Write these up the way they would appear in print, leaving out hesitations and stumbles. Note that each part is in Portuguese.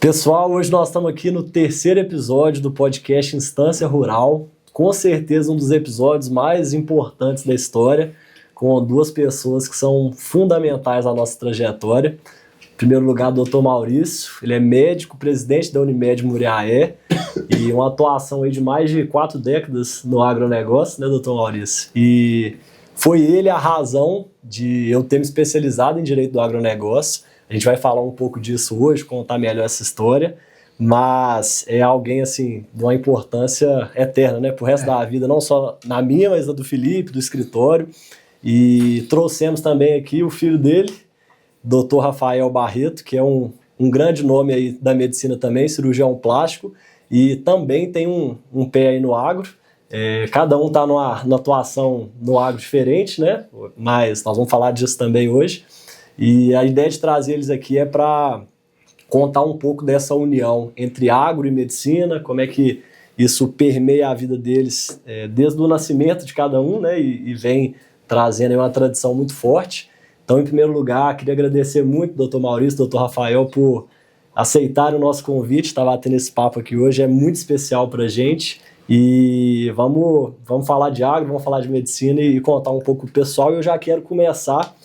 Pessoal, hoje nós estamos aqui no terceiro episódio do podcast Instância Rural, com certeza um dos episódios mais importantes da história, com duas pessoas que são fundamentais na nossa trajetória. Em primeiro lugar, o Dr. Maurício, ele é médico, presidente da Unimed Muriaé e uma atuação aí de mais de 4 décadas no agronegócio, né, Dr. Maurício? E foi ele a razão de eu ter me especializado em direito do agronegócio. A gente vai falar um pouco disso hoje, contar melhor essa história, mas é alguém, assim, de uma importância eterna, né, pro resto da vida, não só na minha, mas na do Felipe, do escritório. E trouxemos também aqui o filho dele, Dr. Rafael Barreto, que é um grande nome aí da medicina também, cirurgião plástico, e também tem um pé aí no agro. Cada um está numa atuação no agro diferente, né, mas nós vamos falar disso também hoje. E a ideia de trazer eles aqui é para contar um pouco dessa união entre agro e medicina, como é que isso permeia a vida deles desde o nascimento de cada um, né, e vem trazendo aí uma tradição muito forte. Então, em primeiro lugar, queria agradecer muito ao Dr. Maurício, Dr. Rafael, por aceitarem o nosso convite, estar batendo esse papo aqui hoje, é muito especial para a gente. E vamos falar de agro, vamos falar de medicina e contar um pouco pro pessoal. Eu já quero começar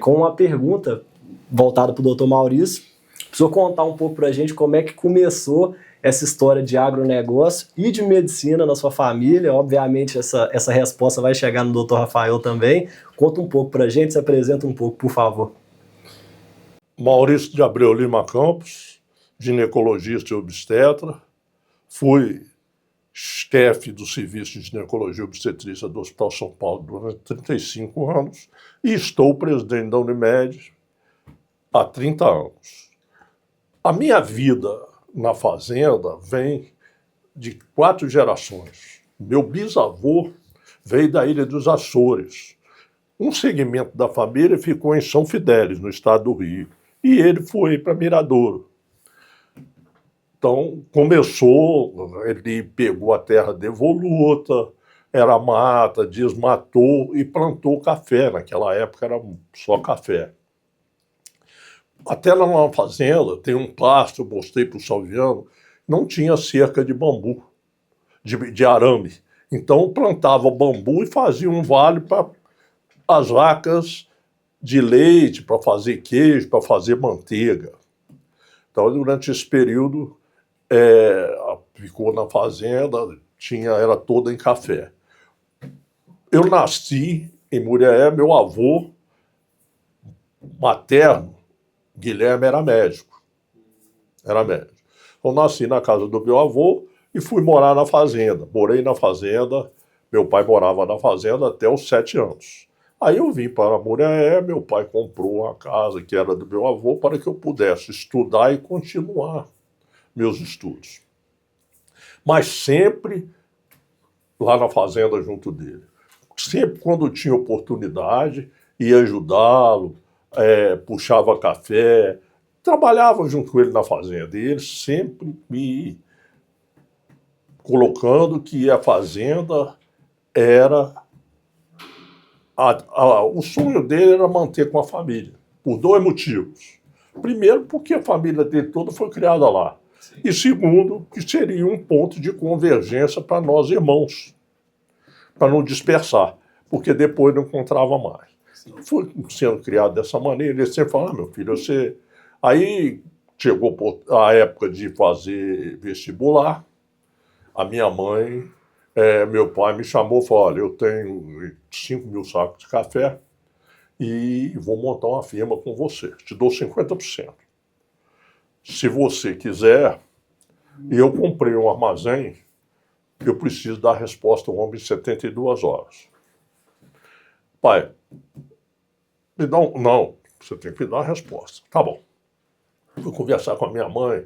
com uma pergunta voltada para o Dr. Maurício. Precisa contar um pouco para a gente como é que começou essa história de agronegócio e de medicina na sua família. Obviamente essa resposta vai chegar no Dr. Rafael também. Conta um pouco para a gente, se apresenta um pouco, por favor. Maurício de Abreu Lima Campos, ginecologista e obstetra. Fui chefe do Serviço de Ginecologia e Obstetrícia do Hospital São Paulo durante 35 anos e estou presidente da Unimed há 30 anos. A minha vida na fazenda vem de 4 gerações. Meu bisavô veio da Ilha dos Açores. Um segmento da família ficou em São Fidélis, no estado do Rio, e ele foi para Miradouro. Então, começou, ele pegou a terra devoluta, era mata, desmatou e plantou café. Naquela época era só café. Até lá na fazenda, tem um pasto, eu mostrei para o Salviano, não tinha cerca de bambu, de arame. Então, plantava bambu e fazia um vale para as vacas de leite, para fazer queijo, para fazer manteiga. Então, durante esse período, ficou na fazenda, era toda em café. Eu nasci em Muriaé, meu avô materno, Guilherme, era médico. Eu nasci na casa do meu avô e fui morar na fazenda. Morei na fazenda, meu pai morava na fazenda até os 7 anos. Aí eu vim para Muriaé, meu pai comprou uma casa que era do meu avô para que eu pudesse estudar e continuar meus estudos. Mas sempre lá na fazenda junto dele. Sempre quando tinha oportunidade, ia ajudá-lo, puxava café, trabalhava junto com ele na fazenda. E ele sempre me colocando que a fazenda era... o sonho dele era manter com a família, por 2 motivos. Primeiro, porque a família dele toda foi criada lá. E segundo, que seria um ponto de convergência para nós irmãos, para não dispersar, porque depois não encontrava mais. Fui sendo criado dessa maneira, ele sempre falava, meu filho, você... Aí chegou a época de fazer vestibular, a minha mãe, meu pai me chamou e falou, olha, eu tenho 5.000 sacos de café e vou montar uma firma com você, te dou 50%. Se você quiser, e eu comprei um armazém, eu preciso dar a resposta ao homem em 72 horas. Pai, não, você tem que dar a resposta. Tá bom. Fui conversar com a minha mãe,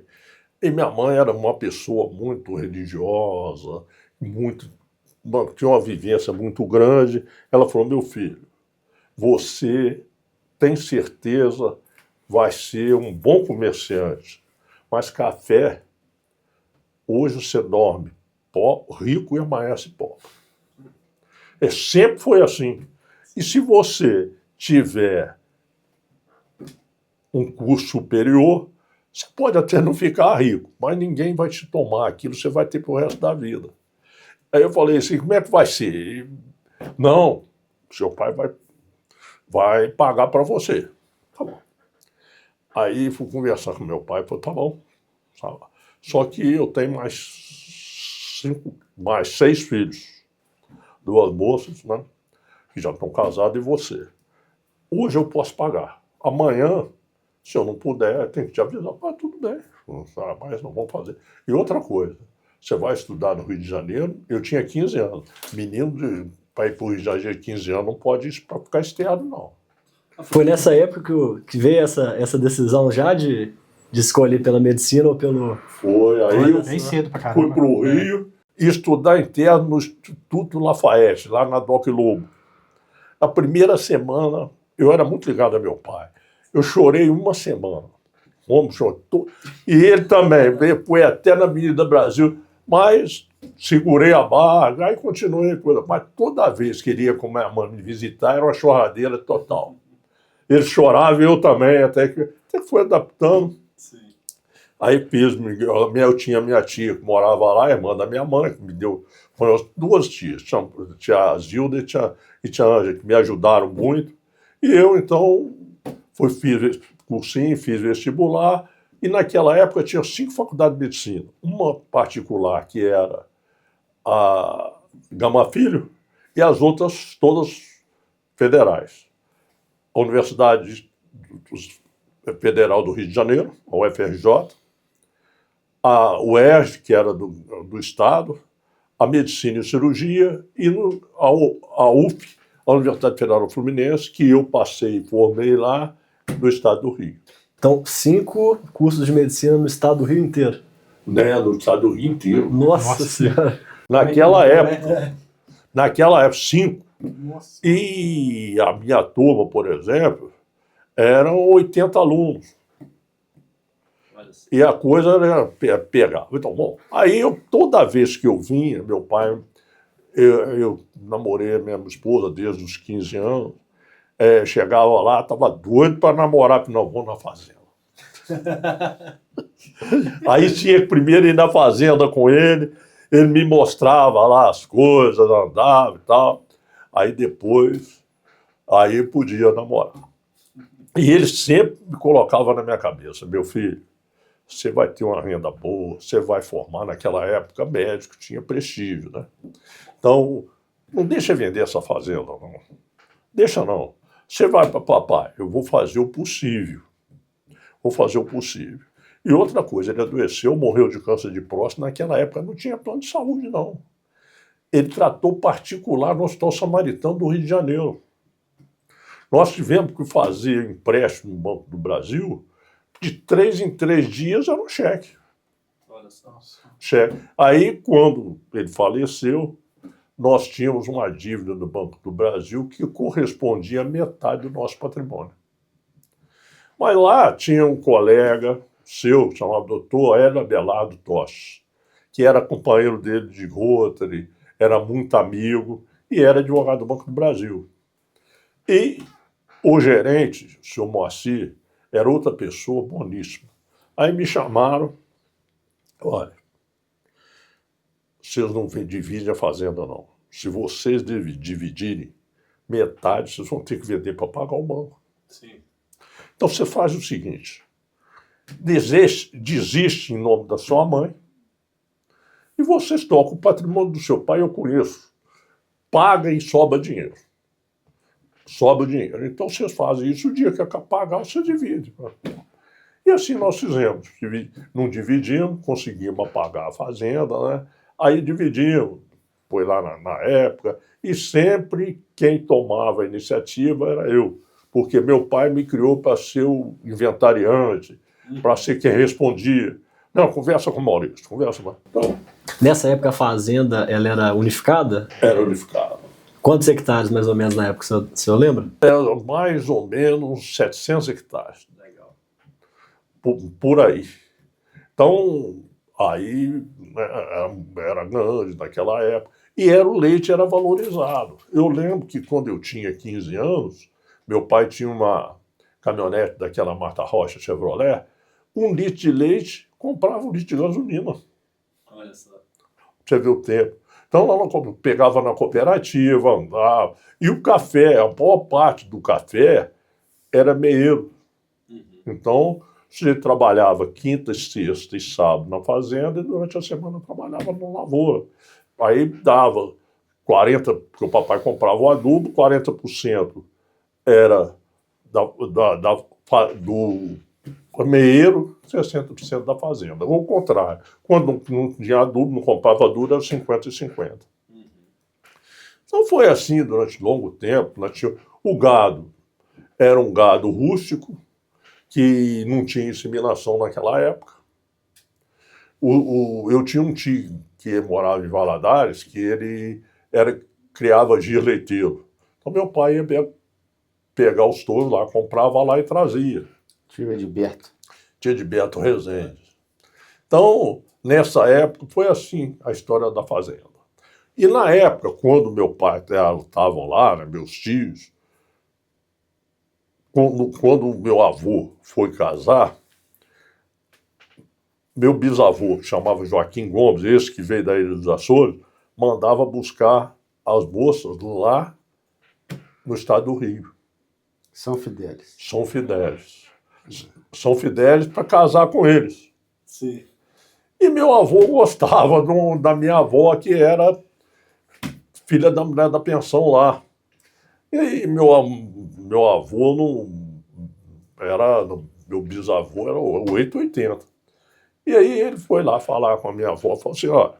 e minha mãe era uma pessoa muito religiosa, tinha uma vivência muito grande. Ela falou, meu filho, você tem certeza vai ser um bom comerciante, mas café, hoje você dorme rico e amanhece pobre. Sempre foi assim. E se você tiver um curso superior, Você pode até não ficar rico, mas ninguém vai te tomar aquilo, você vai ter pro resto da vida. Aí eu falei assim, como é que vai ser? Não, seu pai vai pagar para você. Tá bom. Aí fui conversar com meu pai, falei, tá bom. Só que eu tenho mais 6 filhos. 2 moças, né, que já estão casadas, e você. Hoje eu posso pagar. Amanhã, se eu não puder, tem que te avisar. Mas tudo bem, mas não vamos fazer. E outra coisa, você vai estudar no Rio de Janeiro, eu tinha 15 anos. Menino para ir para o Rio de Janeiro de 15 anos não pode ir para ficar externo, não. Foi nessa época que veio essa decisão já de escolher pela medicina ou pelo... Foi, aí eu bem cedo pra caramba. fui para o Rio e estudar interno no Instituto Lafayette, lá na Doc Lobo. A primeira semana, eu era muito ligado a meu pai. Eu chorei uma semana. Como chorou. E ele também, foi até na Avenida Brasil, mas segurei a barra, aí continuei coisa. Mas toda vez que ele ia com minha mãe me visitar, era uma choradeira total. Ele chorava e eu também, até que foi adaptando. Sim. Aí eu tinha minha tia que morava lá, irmã da minha mãe, que me deu, foram 2 tias, tinha a Zilda e tinha a Ângela, que me ajudaram muito. E eu, então, fiz cursinho, fiz vestibular, e naquela época tinha 5 faculdades de medicina. Uma particular, que era a Gama Filho, e as outras todas federais. A Universidade Federal do Rio de Janeiro, a UFRJ, a UERJ, que era do Estado, a Medicina e Cirurgia, e a UF, a Universidade Federal Fluminense, que eu passei e formei lá no Estado do Rio. Então, 5 cursos de medicina no estado do Rio inteiro. Né, no Estado do Rio inteiro. Nossa Senhora! Naquela época, 5. Nossa. E a minha turma, por exemplo, eram 80 alunos. E a coisa era pegar. Então, bom, aí toda vez que eu vinha, meu pai, eu namorei a minha esposa desde os 15 anos, chegava lá, estava doido para namorar, porque não, vou na fazenda. Aí tinha que primeiro ir na fazenda com ele me mostrava lá as coisas, andava e tal. Aí depois, aí podia namorar. E ele sempre me colocava na minha cabeça, meu filho, você vai ter uma renda boa, você vai formar, naquela época, médico, tinha prestígio, né? Então, não deixa vender essa fazenda, não. Deixa não. Você vai para papai, eu vou fazer o possível. Vou fazer o possível. E outra coisa, ele adoeceu, morreu de câncer de próstata, naquela época não tinha plano de saúde, não. Ele tratou particular no Hospital Samaritano do Rio de Janeiro. Nós tivemos que fazer empréstimo no Banco do Brasil, de 3 em 3 dias era um cheque. Olha só. Cheque. Aí, quando ele faleceu, nós tínhamos uma dívida do Banco do Brasil que correspondia a metade do nosso patrimônio. Mas lá tinha um colega seu, chamado Dr. Hélio Abelardo Toches, que era companheiro dele de Rotary, era muito amigo e era advogado do Banco do Brasil. E o gerente, o senhor Moacir, era outra pessoa boníssima. Aí me chamaram, olha, vocês não dividem a fazenda, não. Se vocês dividirem metade, vocês vão ter que vender para pagar o banco. Sim. Então você faz o seguinte, desiste em nome da sua mãe e vocês tocam o patrimônio do seu pai, eu conheço. Paga e sobra dinheiro. Sobra dinheiro. Então vocês fazem isso, o dia que pagar, vocês dividem. E assim nós fizemos. Não dividimos, conseguimos apagar a fazenda, né? Aí dividimos, foi lá na época, e sempre quem tomava a iniciativa era eu. Porque meu pai me criou para ser o inventariante, para ser quem respondia. Não, conversa com o Maurício, conversa com então, Nessa época a fazenda ela era unificada? era unificado. Quantos hectares mais ou menos na época, o senhor lembra? Era mais ou menos 700 hectares. Legal. Por aí. Então, aí né, era grande naquela época. E o leite era valorizado. Eu lembro que quando eu tinha 15 anos, meu pai tinha uma caminhonete daquela Marta Rocha Chevrolet, 1 litro de leite comprava 1 litro de gasolina. Olha só. Você vê o tempo. Então, pegava na cooperativa, andava. E o café, a maior parte do café era meeiro. Então, você trabalhava quinta, sexta e sábado na fazenda e durante a semana trabalhava na lavoura. Aí dava 40%, porque o papai comprava o adubo, 40% era do meeiro, 60% da fazenda. Ou o contrário. Quando não tinha adubo, não comprava adubo, era 50 e 50. Então foi assim durante longo tempo. O gado era um gado rústico, que não tinha inseminação naquela época. Eu tinha um tio que morava em Valadares, que ele criava gir leiteiro. Então meu pai ia pegar os touros lá, comprava lá e trazia. Tio Edberto. Tio Edberto Rezende. Então, nessa época, foi assim a história da fazenda. E na época, quando meu pai estavam lá, né, meus tios, quando meu avô foi casar, meu bisavô, que chamava Joaquim Gomes, esse que veio da Ilha dos Açores, mandava buscar as moças lá no estado do Rio. São Fidélis. São Fidélis. São Fidélis para casar com eles. Sim. E meu avô gostava da minha avó, que era filha da mulher da pensão lá. E aí meu avô não era, meu bisavô era 880. E aí ele foi lá falar com a minha avó, falou assim, ó,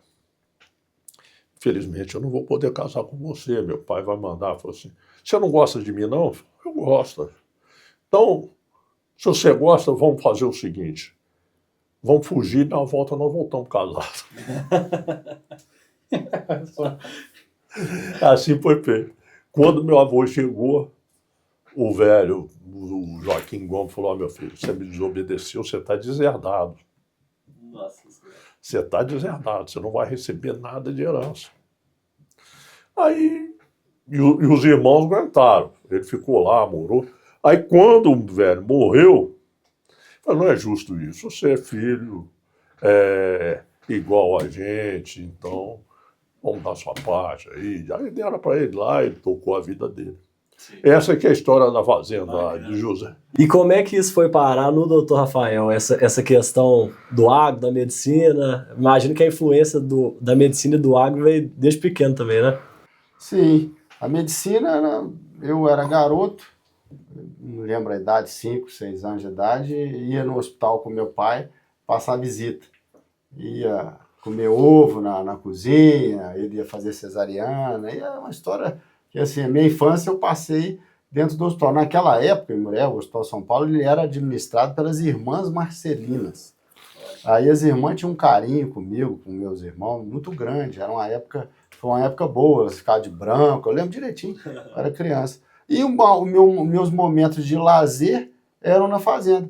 infelizmente eu não vou poder casar com você, meu pai vai mandar. Falou assim, você não gosta de mim não? Eu gosto. Então, se você gosta, vamos fazer o seguinte, vamos fugir e na volta nós voltamos casados. Assim foi feito. Quando meu avô chegou, o velho, o Joaquim Gomes, falou, meu filho, você me desobedeceu, você está deserdado. Nossa Senhora. Você está deserdado, você não vai receber nada de herança. Aí, e os irmãos aguentaram. Ele ficou lá, morou. Aí quando o velho morreu, falou, não é justo isso, você é filho, igual a gente, então vamos dar sua parte aí. Aí deram para ele lá, ele tocou a vida dele. Sim. Essa aqui é a história da fazenda de José. E como é que isso foi parar no Dr. Rafael? Essa questão do agro, da medicina? Imagino que a influência da medicina e do agro veio desde pequeno também, né? Sim, a medicina, eu era garoto, não lembro a idade, 5, 6 anos de idade, ia no hospital com meu pai passar visita. Ia comer ovo na cozinha, ele ia fazer cesariana, e é uma história que, assim, a minha infância eu passei dentro do hospital. Naquela época, em Muriel, o Hospital São Paulo, ele era administrado pelas irmãs Marcelinas. Aí as irmãs tinham um carinho comigo, com meus irmãos, muito grande. Foi uma época boa, elas ficavam de branco, eu lembro direitinho, eu era criança. E meus momentos de lazer eram na fazenda.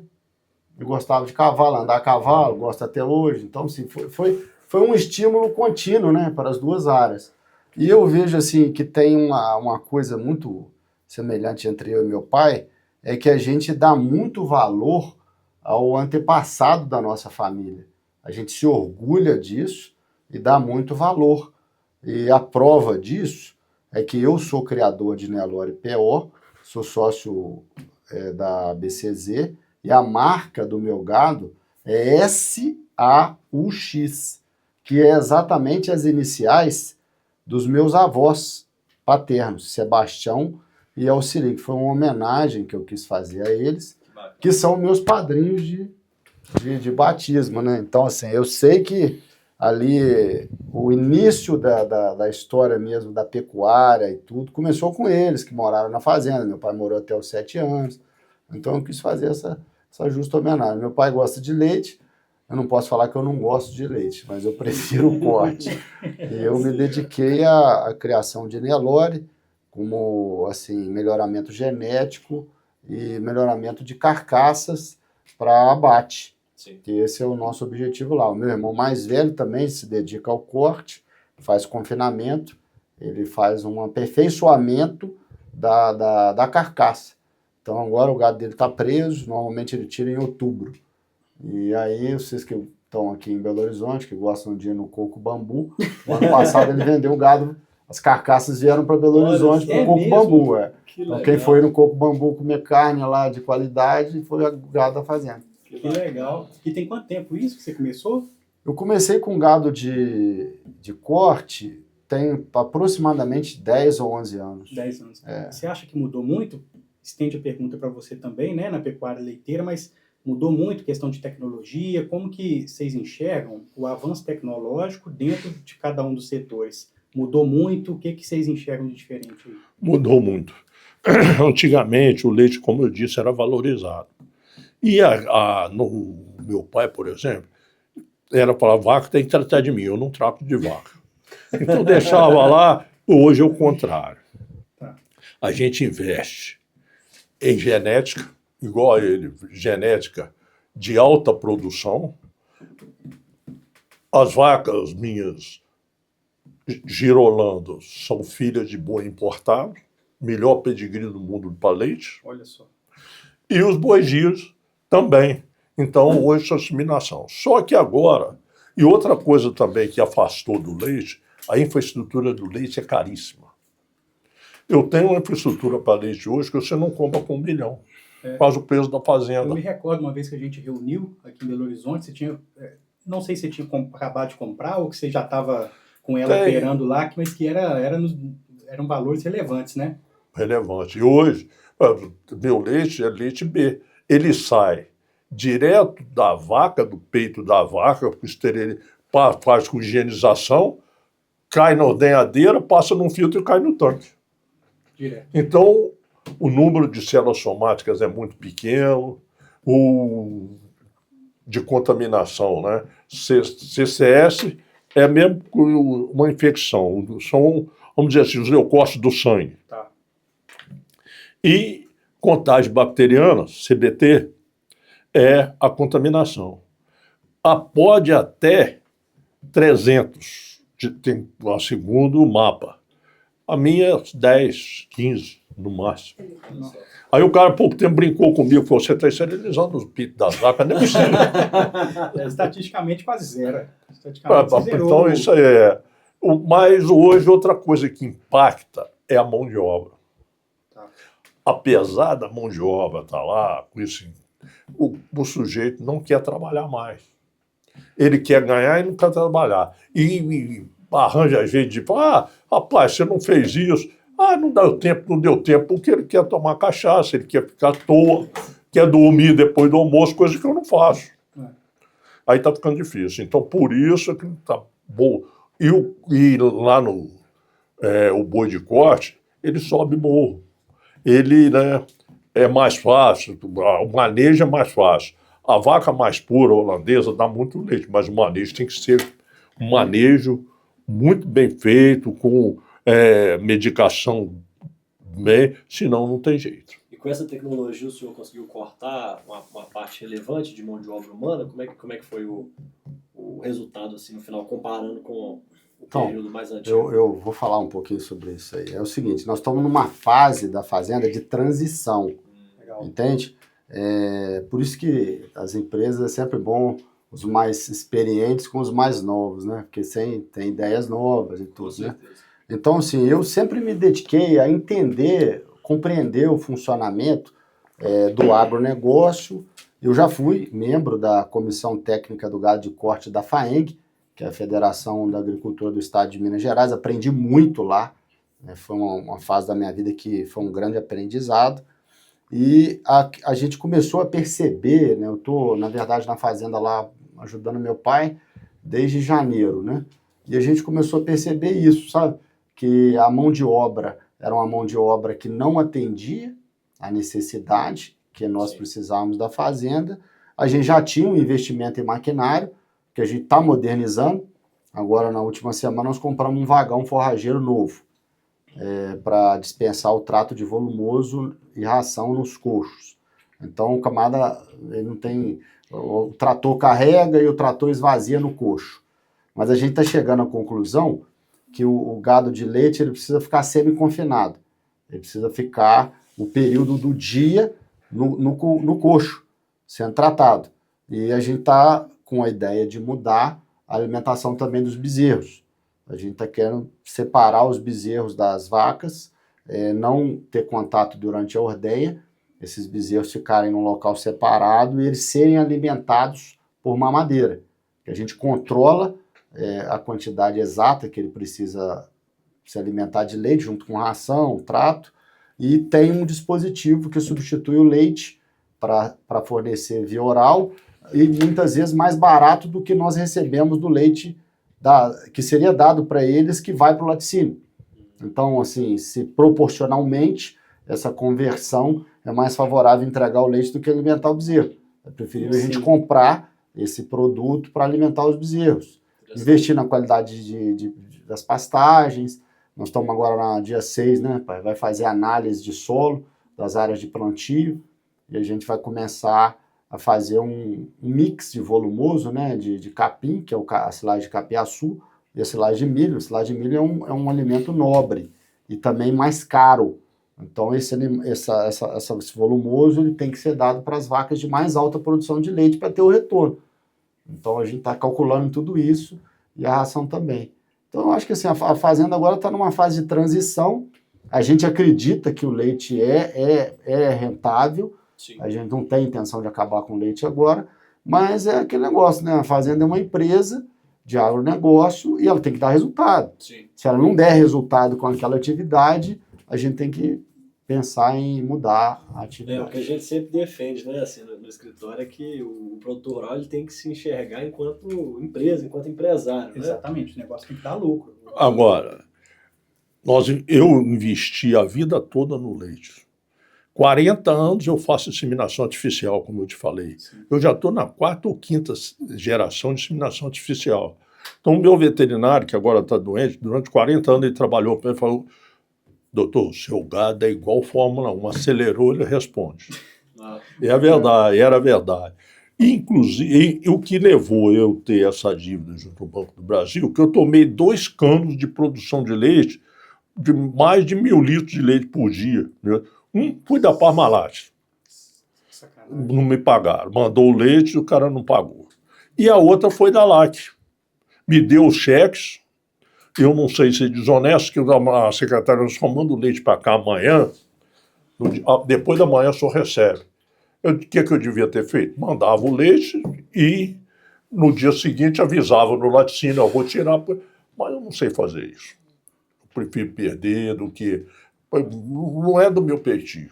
Eu gostava de cavalo, andar a cavalo, gosto até hoje. Então, assim, foi um estímulo contínuo, né, para as duas áreas. E eu vejo assim que tem uma coisa muito semelhante entre eu e meu pai, é que a gente dá muito valor ao antepassado da nossa família. A gente se orgulha disso e dá muito valor. E a prova disso é que eu sou criador de Nelore PO, sou sócio da BCZ, e a marca do meu gado é SAUX, que é exatamente as iniciais dos meus avós paternos, Sebastião e Alciri, que foi uma homenagem que eu quis fazer a eles, que são meus padrinhos de batismo, né? Então, assim, eu sei que ali o início da história mesmo, da pecuária e tudo, começou com eles, que moraram na fazenda. Meu pai morou até os 7 anos, então eu quis fazer essa justa homenagem. Meu pai gosta de leite, eu não posso falar que eu não gosto de leite, mas eu prefiro o corte. E eu me dediquei à criação de Nelore, como assim, melhoramento genético e melhoramento de carcaças para abate. Sim. Que esse é o nosso objetivo lá. O meu irmão mais velho também se dedica ao corte, faz confinamento, ele faz um aperfeiçoamento da carcaça. Então agora o gado dele está preso, normalmente ele tira em outubro. E aí, vocês que estão aqui em Belo Horizonte, que gostam de ir no Coco Bambu, o ano passado ele vendeu o gado, as carcaças vieram para Belo Horizonte para o Coco mesmo? Bambu. Que Então, legal. quem foi no Coco Bambu comer carne lá de qualidade foi o gado da fazenda. Que Que legal. E tem quanto tempo isso que você começou? Eu comecei com gado de corte, tem aproximadamente 10 ou 11 anos. 10 anos. Você acha que mudou muito? Estende a pergunta para você também, né, na pecuária leiteira, mas mudou muito questão de tecnologia? Como que vocês enxergam o avanço tecnológico dentro de cada um dos setores? Mudou muito? O que vocês enxergam de diferente aí? Mudou muito. Antigamente, o leite, como eu disse, era valorizado. E no meu pai, por exemplo, era para vaca, tem que tratar de mim, eu não trato de vaca. Então deixava lá, hoje é o contrário. Tá. A gente investe em genética, igual a ele, genética de alta produção. As vacas minhas Girolando são filhas de boi importado, melhor pedigree do mundo para leite. Olha só. E os bois giros também. Então, hoje, essa disseminação. Só que agora, e outra coisa também que afastou do leite, a infraestrutura do leite é caríssima. Eu tenho uma infraestrutura para leite hoje que você não compra com 1 milhão. Quase o preço da Eu fazenda. me recordo uma vez que a gente reuniu aqui em Belo Horizonte, você tinha, não sei se você tinha acabado de comprar ou que você já estava com ela operando lá, mas que eram valores relevantes, né? Relevante. E hoje, meu leite é leite B. Ele sai direto da vaca, do peito da vaca, faz com higienização, cai na ordenhadeira, passa num filtro e cai no tanque. Direto. Então, o número de células somáticas é muito pequeno, o de contaminação, né? CCS é mesmo uma infecção, são, vamos dizer assim, os leucócitos do sangue. Tá. E contagem bacteriana, CBT, é a contaminação. Pode até 300, tem segundo o mapa. A minha, 10, 15 no máximo. Aí o cara, há pouco tempo, brincou comigo, falou, você está esterilizando os pitos das vacas, não é possível. Estatisticamente quase zero. Estatisticamente você zerou. Então isso aí é. Mas hoje outra coisa que impacta é a mão de obra. Tá. Apesar da mão de obra estar lá, com isso, o sujeito não quer trabalhar mais. Ele quer ganhar e não quer trabalhar. E arranja jeito de falar, rapaz, você não fez isso. Não deu tempo, porque ele quer tomar cachaça, ele quer ficar à toa, quer dormir depois do almoço, coisa que eu não faço. Aí está ficando difícil. Então, por isso é que está bom. E lá no o boi de corte, ele sobe morro. Ele, né, é mais fácil, o manejo é mais fácil. A vaca mais pura, holandesa, dá muito leite, mas o manejo tem que ser um manejo muito bem feito, com medicação bem, senão não tem jeito. E com essa tecnologia o senhor conseguiu cortar uma parte relevante de mão de obra humana? Como é que foi o resultado assim, no final, comparando com o período mais antigo? Eu vou falar um pouquinho sobre isso aí. É o seguinte, nós estamos numa fase da fazenda de transição, Legal. entende? Por isso que as empresas é sempre bom os mais experientes com os mais novos, né? Porque tem ideias novas e tudo, né? Então, assim, eu sempre me dediquei a entender, compreender o funcionamento do agronegócio. Eu já fui membro da Comissão Técnica do Gado de Corte da FAENG, que é a Federação da Agricultura do Estado de Minas Gerais. Aprendi muito lá. Foi uma fase da minha vida que foi um grande aprendizado. E a gente começou a perceber, né? Eu estou, na verdade, na fazenda lá ajudando meu pai desde janeiro, né? E a gente começou a perceber isso, sabe? Que a mão de obra era uma mão de obra que não atendia à necessidade que nós precisávamos da fazenda. A gente já tinha um investimento em maquinário, que a gente está modernizando. Agora, na última semana, nós compramos um vagão forrageiro novo para dispensar o trato de volumoso e ração nos coxos. Então, o camarada, ele não tem... O trator carrega e o trator esvazia no coxo. Mas a gente está chegando à conclusão que o gado de leite ele precisa ficar semi-confinado. Ele precisa ficar o período do dia no coxo, sendo tratado. E a gente está com a ideia de mudar a alimentação também dos bezerros. A gente está querendo separar os bezerros das vacas, não ter contato durante a ordenha, esses bezerros ficarem num local separado e eles serem alimentados por mamadeira. Que a gente controla a quantidade exata que ele precisa se alimentar de leite, junto com ração, trato, e tem um dispositivo que substitui o leite para fornecer via oral, e muitas vezes mais barato do que nós recebemos do leite que seria dado para eles, que vai para o laticínio. Então, assim, se proporcionalmente essa conversão é mais favorável entregar o leite do que alimentar o bezerro. É preferível a gente comprar esse produto para alimentar os bezerros. Investir na qualidade das pastagens. Nós estamos agora no dia 6, né, pai? Vai fazer análise de solo das áreas de plantio e a gente vai começar a fazer um mix de volumoso, né, de capim, que é a silagem de capiaçu, e a silagem de milho. A silagem de milho é um alimento nobre e também mais caro. Então, esse volumoso ele tem que ser dado para as vacas de mais alta produção de leite para ter o retorno. Então, a gente está calculando tudo isso e a ração também. Então, eu acho que assim, a fazenda agora está numa fase de transição. A gente acredita que o leite é rentável. Sim. A gente não tem intenção de acabar com o leite agora, mas é aquele negócio, né? A fazenda é uma empresa de agronegócio e ela tem que dar resultado. Sim. Se ela não der resultado com aquela atividade, a gente tem que pensar em mudar a atividade. O que a gente sempre defende, né, assim, no escritório, é que o produtor rural ele tem que se enxergar enquanto empresa, enquanto empresário. Exatamente, né? O negócio tem que dar lucro. Agora, eu investi a vida toda no leite. 40 anos eu faço inseminação artificial, como eu te falei. Sim. Eu já estou na 4ª ou 5ª geração de inseminação artificial. Então, o meu veterinário, que agora está doente, durante 40 anos ele trabalhou para ele e falou: doutor, o seu gado é igual Fórmula 1, acelerou, ele responde. É a verdade, era a verdade. Inclusive, o que levou eu ter essa dívida junto ao Banco do Brasil, que eu tomei 2 canos de produção de leite, de mais de 1.000 litros de leite por dia, né? Um foi da Parmalat. Não me pagaram. Mandou o leite e o cara não pagou. E a outra foi da LAC. Me deu os cheques. Eu não sei se é desonesto, que a secretária só manda o leite para cá amanhã. Depois da manhã só recebe. O que eu devia ter feito? Mandava o leite e no dia seguinte avisava no laticínio: eu vou tirar. Mas eu não sei fazer isso. Eu prefiro perder do que... Não é do meu peitinho.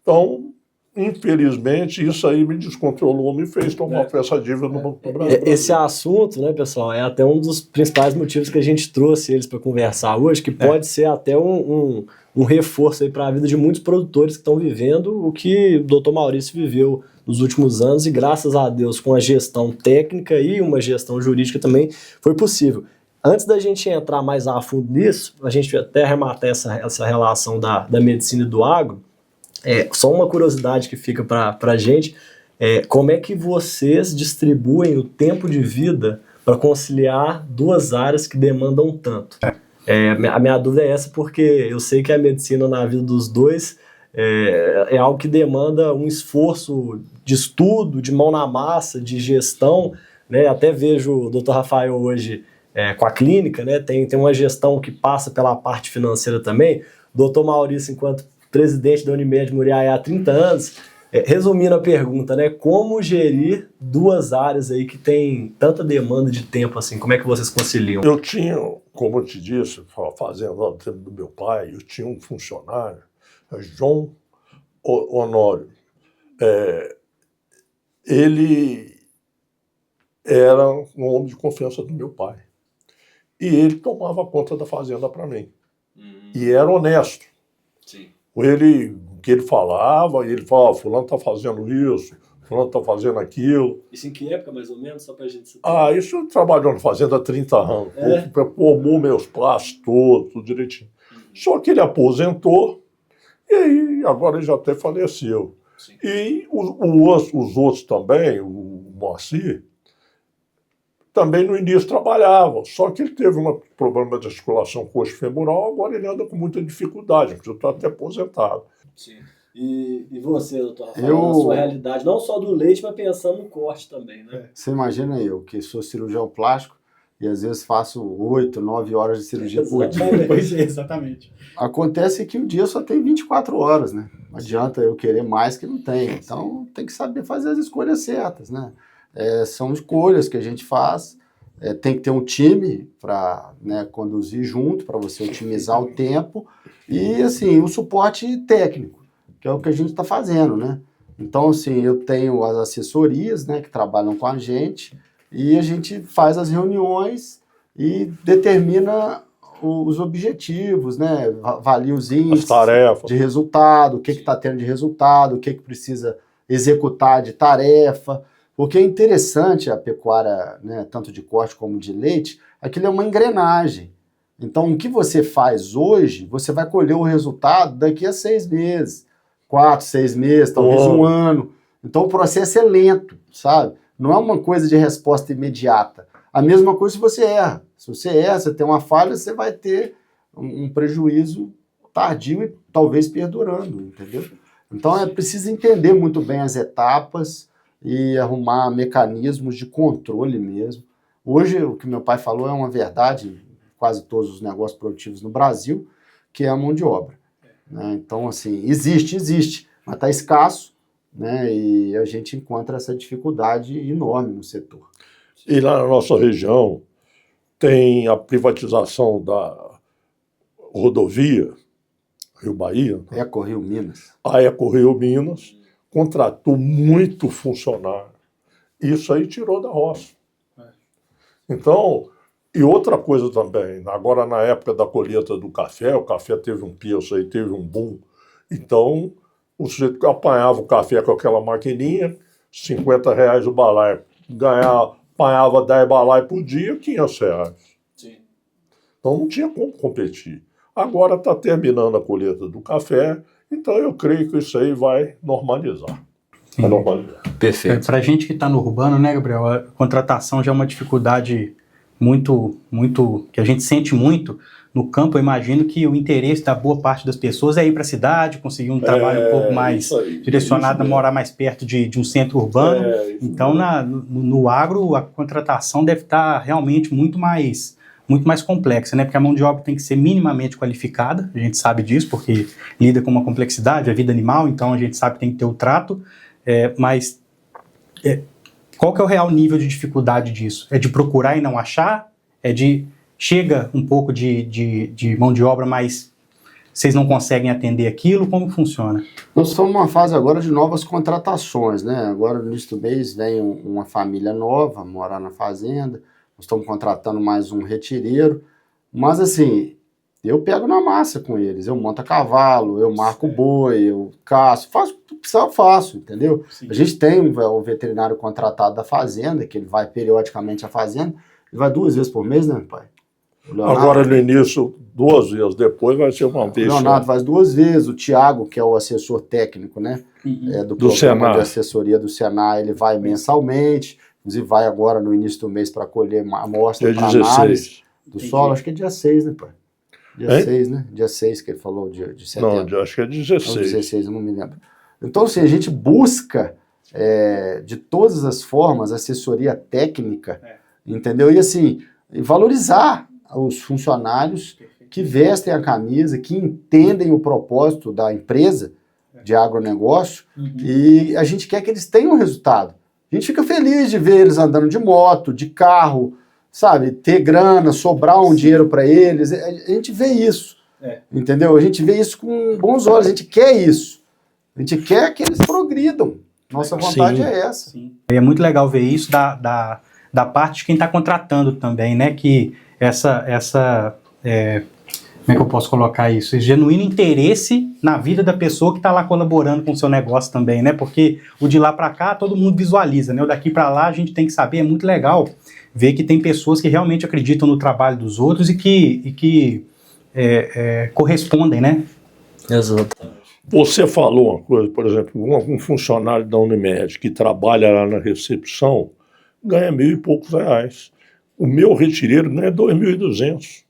Então, infelizmente, isso aí me descontrolou, me fez tomar essa dívida no Banco do Brasil. Esse assunto, né, pessoal, é até um dos principais motivos que a gente trouxe eles para conversar hoje, que pode ser até um reforço para a vida de muitos produtores que estão vivendo o que o Dr. Maurício viveu nos últimos anos e, graças a Deus, com a gestão técnica e uma gestão jurídica também foi possível. Antes da gente entrar mais a fundo nisso, a gente até arrematar essa relação da medicina e do agro, só uma curiosidade que fica para a gente, como é que vocês distribuem o tempo de vida para conciliar 2 áreas que demandam tanto? A minha dúvida é essa, porque eu sei que a medicina na vida dos dois é algo que demanda um esforço de estudo, de mão na massa, de gestão, né? Até vejo o Dr. Rafael hoje com a clínica, né? Tem uma gestão que passa pela parte financeira também. O Dr. Maurício, enquanto presidente da Unimed Muriaé há 30 anos, resumindo a pergunta, né? Como gerir 2 áreas aí que tem tanta demanda de tempo assim? Como é que vocês conciliam? Eu tinha, como eu te disse, fazendo no tempo do meu pai, eu tinha um funcionário, João Honório. Ele era um homem de confiança do meu pai. E ele tomava conta da fazenda para mim. E era honesto. Sim. O que ele falava, ele falava: fulano está fazendo isso, fulano está fazendo aquilo. Isso em que época, mais ou menos, só para a gente citar? Isso eu trabalhei na fazenda há 30 anos. Formou meus passos todos, tudo direitinho. Só que ele aposentou, e aí agora ele já até faleceu. Sim. E os outros também, o Moacir, também no início trabalhava, só que ele teve um problema de articulação coxo-femoral, agora ele anda com muita dificuldade, porque eu estou até aposentado. Sim. E você, doutor, falando da sua realidade, não só do leite, mas pensando no corte também, né? Você imagina eu, que sou cirurgião plástico e às vezes faço 8, 9 horas de cirurgia por dia. Pois é, exatamente. Acontece que o dia só tem 24 horas, né? Não adianta eu querer mais que não tem. Então tem que saber fazer as escolhas certas, né? São escolhas que a gente faz. Tem que ter um time para, né, conduzir junto, para você otimizar o tempo. E, assim, o suporte técnico, que é o que a gente está fazendo, né? Então, assim, eu tenho as assessorias, né, que trabalham com a gente, e a gente faz as reuniões e determina os objetivos, né? Avalia os índices de resultado, o que está tendo de resultado, o que precisa executar de tarefa. Porque é interessante a pecuária, né, tanto de corte como de leite, aquilo é uma engrenagem. Então, o que você faz hoje, você vai colher o resultado daqui a 6 meses, 4, 6 meses, talvez um ano. Então, o processo é lento, sabe? Não é uma coisa de resposta imediata. A mesma coisa se você erra. Se você erra, você tem uma falha, você vai ter um prejuízo tardio e talvez perdurando, entendeu? Então, é preciso entender muito bem as etapas e arrumar mecanismos de controle mesmo. Hoje, o que meu pai falou é uma verdade em quase todos os negócios produtivos no Brasil, que é a mão de obra. Né? Então, assim, existe, mas está escasso, né? E a gente encontra essa dificuldade enorme no setor. E lá na nossa região tem a privatização da rodovia Rio-Bahia. EcoRio Minas. A EcoRio Minas contratou muito funcionário. Isso aí tirou da roça. Então, e outra coisa também, agora na época da colheita do café, o café teve um preço aí, teve um boom. Então, o sujeito que apanhava o café com aquela maquininha, R$50 o balaio, apanhava 10 balaios por dia, R$500. Sim. Então não tinha como competir. Agora está terminando a colheita do café, então eu creio que isso aí vai normalizar. Vai normalizar. Perfeito. Para a gente que está no urbano, né, Gabriel, a contratação já é uma dificuldade muito, que a gente sente muito. No campo, eu imagino que o interesse da boa parte das pessoas é ir para a cidade, conseguir um trabalho um pouco mais direcionado a morar mais perto de um centro urbano. Então, no agro, a contratação deve estar realmente muito mais complexa, né? Porque a mão de obra tem que ser minimamente qualificada, a gente sabe disso, porque lida com uma complexidade, a vida animal, então a gente sabe que tem que ter o trato, mas qual que é o real nível de dificuldade disso? É de procurar e não achar? É de chega um pouco de mão de obra, mas vocês não conseguem atender aquilo? Como funciona? Nós estamos numa fase agora de novas contratações, né? Agora no início do mês vem uma família nova morar na fazenda, nós estamos contratando mais um retireiro, mas assim, eu pego na massa com eles, eu monto a cavalo, eu marco boi, eu caço, faço o que precisar, eu faço, entendeu? Sim. A gente tem o veterinário contratado da fazenda, que ele vai periodicamente à fazenda, ele vai 2 vezes por mês, né, pai? Agora no início 2 vezes, depois vai ser uma vez. O Leonardo faz 2 vezes, o Thiago, que é o assessor técnico, né, do programa Senar. de assessoria do Senar, ele vai mensalmente, inclusive vai agora no início do mês para colher amostra para análise do solo, acho que é dia 6, né, pai? Dia 6, né? Dia 6 que ele falou de setembro. Não, acho que é 16. Não, 16, eu não me lembro. Então, assim, a gente busca de todas as formas assessoria técnica, entendeu? E assim, valorizar os funcionários que vestem a camisa, que entendem o propósito da empresa de agronegócio, e a gente quer que eles tenham resultado. A gente fica feliz de ver eles andando de moto, de carro, sabe, ter grana, sobrar um dinheiro para eles. A gente vê isso, entendeu? A gente vê isso com bons olhos, a gente quer isso. A gente quer que eles progridam. Nossa vontade é essa. Sim. É muito legal ver isso da parte de quem está contratando também, né? Que como é que eu posso colocar isso? Esse genuíno interesse na vida da pessoa que está lá colaborando com o seu negócio também, né? Porque o de lá para cá todo mundo visualiza, né? O daqui para lá a gente tem que saber, é muito legal ver que tem pessoas que realmente acreditam no trabalho dos outros e que correspondem, né? Exato. Você falou uma coisa, por exemplo, um funcionário da Unimed que trabalha lá na recepção ganha R$1.000 e poucos. O meu retireiro ganha 2.200.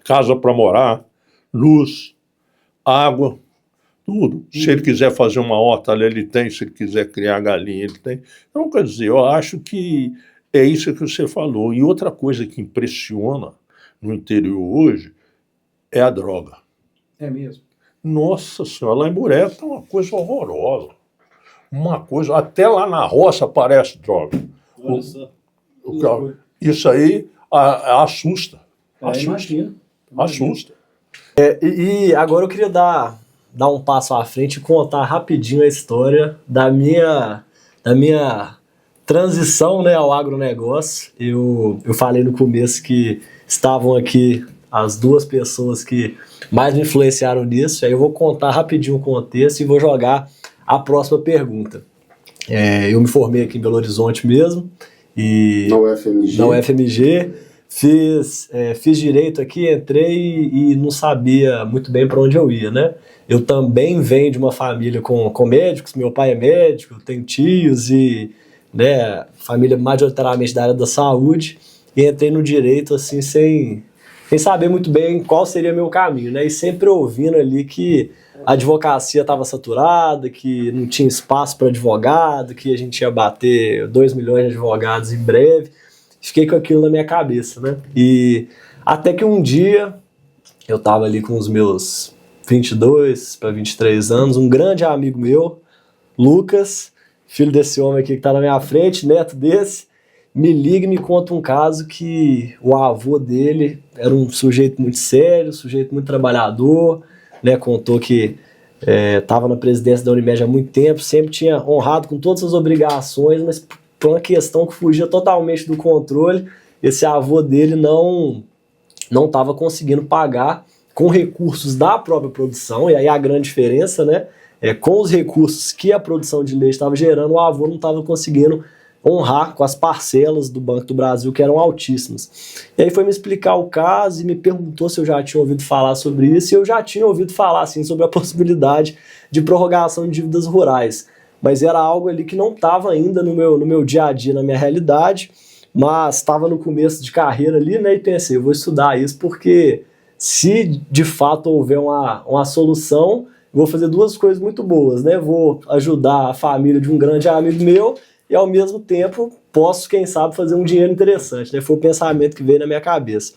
Casa para morar, luz, água, tudo. Se ele quiser fazer uma horta ali, ele tem. Se ele quiser criar galinha, ele tem. Então, quer dizer, eu acho que é isso que você falou. E outra coisa que impressiona no interior hoje é a droga. É mesmo? Nossa Senhora, lá em Muré tá uma coisa horrorosa. Uma coisa, até lá na roça aparece droga. Olha só. Isso aí assusta. Imagina. Assusta. E agora eu queria dar um passo à frente e contar rapidinho a história da minha transição, né, ao agronegócio. Eu falei no começo que estavam aqui as duas pessoas que mais me influenciaram nisso. Aí eu vou contar rapidinho o contexto e vou jogar a próxima pergunta. Eu me formei aqui em Belo Horizonte mesmo. Na UFMG. Fiz direito aqui, entrei e não sabia muito bem para onde eu ia, né? Eu também venho de uma família com médicos, meu pai é médico, tenho tios e, né, família majoritariamente da área da saúde, e entrei no direito assim sem saber muito bem qual seria meu caminho, né? E sempre ouvindo ali que a advocacia estava saturada, que não tinha espaço para advogado, que a gente ia bater 2 milhões de advogados em breve. Fiquei com aquilo na minha cabeça, né? E até que um dia, eu tava ali com os meus 22 para 23 anos, um grande amigo meu, Lucas, filho desse homem aqui que tá na minha frente, neto desse, me liga e me conta um caso que o avô dele era um sujeito muito sério, sujeito muito trabalhador, né? Contou que estava na presidência da Unimed há muito tempo, sempre tinha honrado com todas as obrigações, mas por uma questão que fugia totalmente do controle, esse avô dele não estava conseguindo pagar com recursos da própria produção, e aí a grande diferença, né, com os recursos que a produção de leite estava gerando, o avô não estava conseguindo honrar com as parcelas do Banco do Brasil, que eram altíssimas. E aí foi me explicar o caso e me perguntou se eu já tinha ouvido falar sobre isso, e eu já tinha ouvido falar, assim, sobre a possibilidade de prorrogação de dívidas rurais. Mas era algo ali que não estava ainda no meu dia a dia, na minha realidade, mas estava no começo de carreira ali, né, e pensei, eu vou estudar isso porque se de fato houver uma solução, eu vou fazer duas coisas muito boas, né, vou ajudar a família de um grande amigo meu e ao mesmo tempo posso, quem sabe, fazer um dinheiro interessante, né, foi o pensamento que veio na minha cabeça.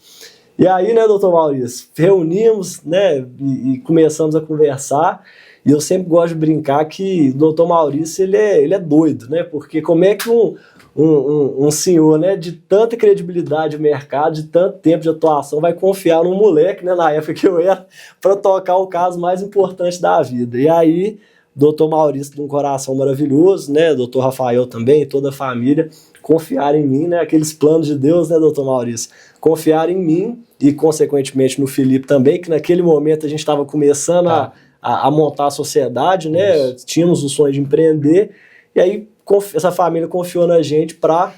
E aí, né, doutor Maurício, reunimos, né, e começamos a conversar. E eu sempre gosto de brincar que o doutor Maurício ele é doido, né? Porque como é que um senhor, né, de tanta credibilidade no mercado, de tanto tempo de atuação, vai confiar num moleque, né, na época que eu era, para tocar o caso mais importante da vida? E aí, o doutor Maurício, de um coração maravilhoso, né, doutor Rafael também, toda a família, confiaram em mim, né, aqueles planos de Deus, né, doutor Maurício? Confiaram em mim e, consequentemente, no Felipe também, que naquele momento a gente estava começando a montar a sociedade, né? Isso. Tínhamos o sonho de empreender, e aí essa família confiou na gente para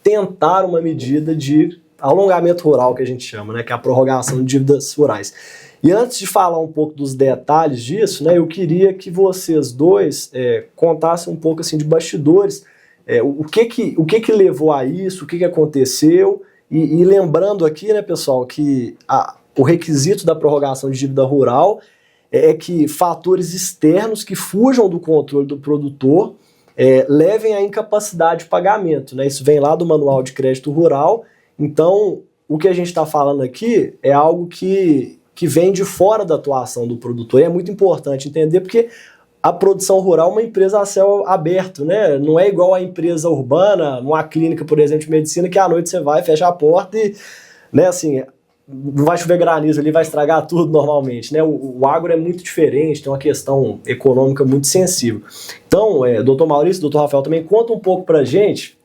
tentar uma medida de alongamento rural, que a gente chama, né? Que é a prorrogação de dívidas rurais. E antes de falar um pouco dos detalhes disso, né, eu queria que vocês dois contassem um pouco assim, de bastidores, o que levou a isso, o que aconteceu, e lembrando aqui, né, pessoal, que o requisito da prorrogação de dívida rural é que fatores externos que fujam do controle do produtor levem à incapacidade de pagamento, né? Isso vem lá do Manual de Crédito Rural. Então, o que a gente está falando aqui é algo que vem de fora da atuação do produtor. E é muito importante entender porque a produção rural é uma empresa a céu aberto, né? Não é igual a empresa urbana, numa clínica, por exemplo, de medicina, que à noite você vai, fecha a porta e, né, assim, não vai chover granizo ali, vai estragar tudo normalmente, né? O agro é muito diferente, tem uma questão econômica muito sensível. Então, doutor Maurício, doutor Rafael, também conta um pouco pra gente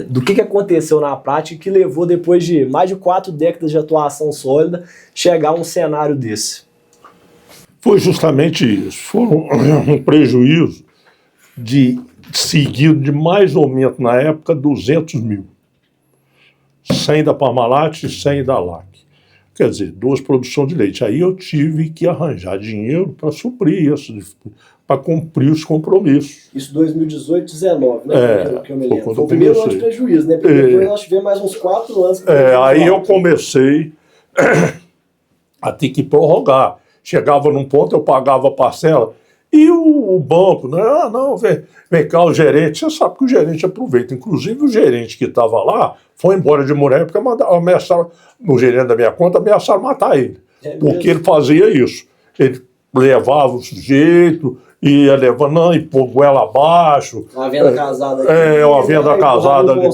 do que aconteceu na prática que levou, depois de mais de 4 décadas de atuação sólida, chegar a um cenário desse. Foi justamente isso. Foi um prejuízo seguido de mais ou menos, na época, 200 mil. 100 da Parmalat e 100 da LAC. Quer dizer, 2 produções de leite. Aí eu tive que arranjar dinheiro para suprir isso, para cumprir os compromissos. Isso 2018, 2019, né? Que eu me lembro. Foi o primeiro ano de prejuízo, né? Porque depois nós tivemos mais uns 4 anos. Aí eu comecei a ter que prorrogar. chegava num ponto, eu pagava a parcela. E o banco, né? Ah, não, vem cá o gerente. Você sabe que o gerente aproveita. Inclusive o gerente que estava lá foi embora de Muré porque ameaçaram, o gerente da minha conta ameaçaram matar ele. Porque ele fazia isso. Ele levava o sujeito, ia levando, não, e pôr goela abaixo. Uma venda casada aqui. Uma venda casada ali.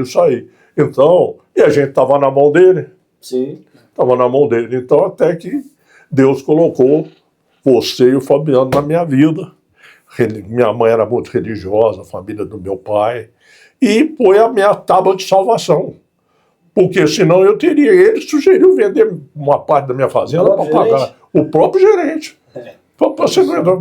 Isso aí. Então, e a gente estava na mão dele. Sim. Estava na mão dele. Então, até que Deus colocou você e o Fabiano na minha vida. Minha mãe era muito religiosa, a família do meu pai. E foi a minha tábua de salvação. Porque senão eu teria. Ele sugeriu vender uma parte da minha fazenda para pagar o próprio gerente. Você não entra,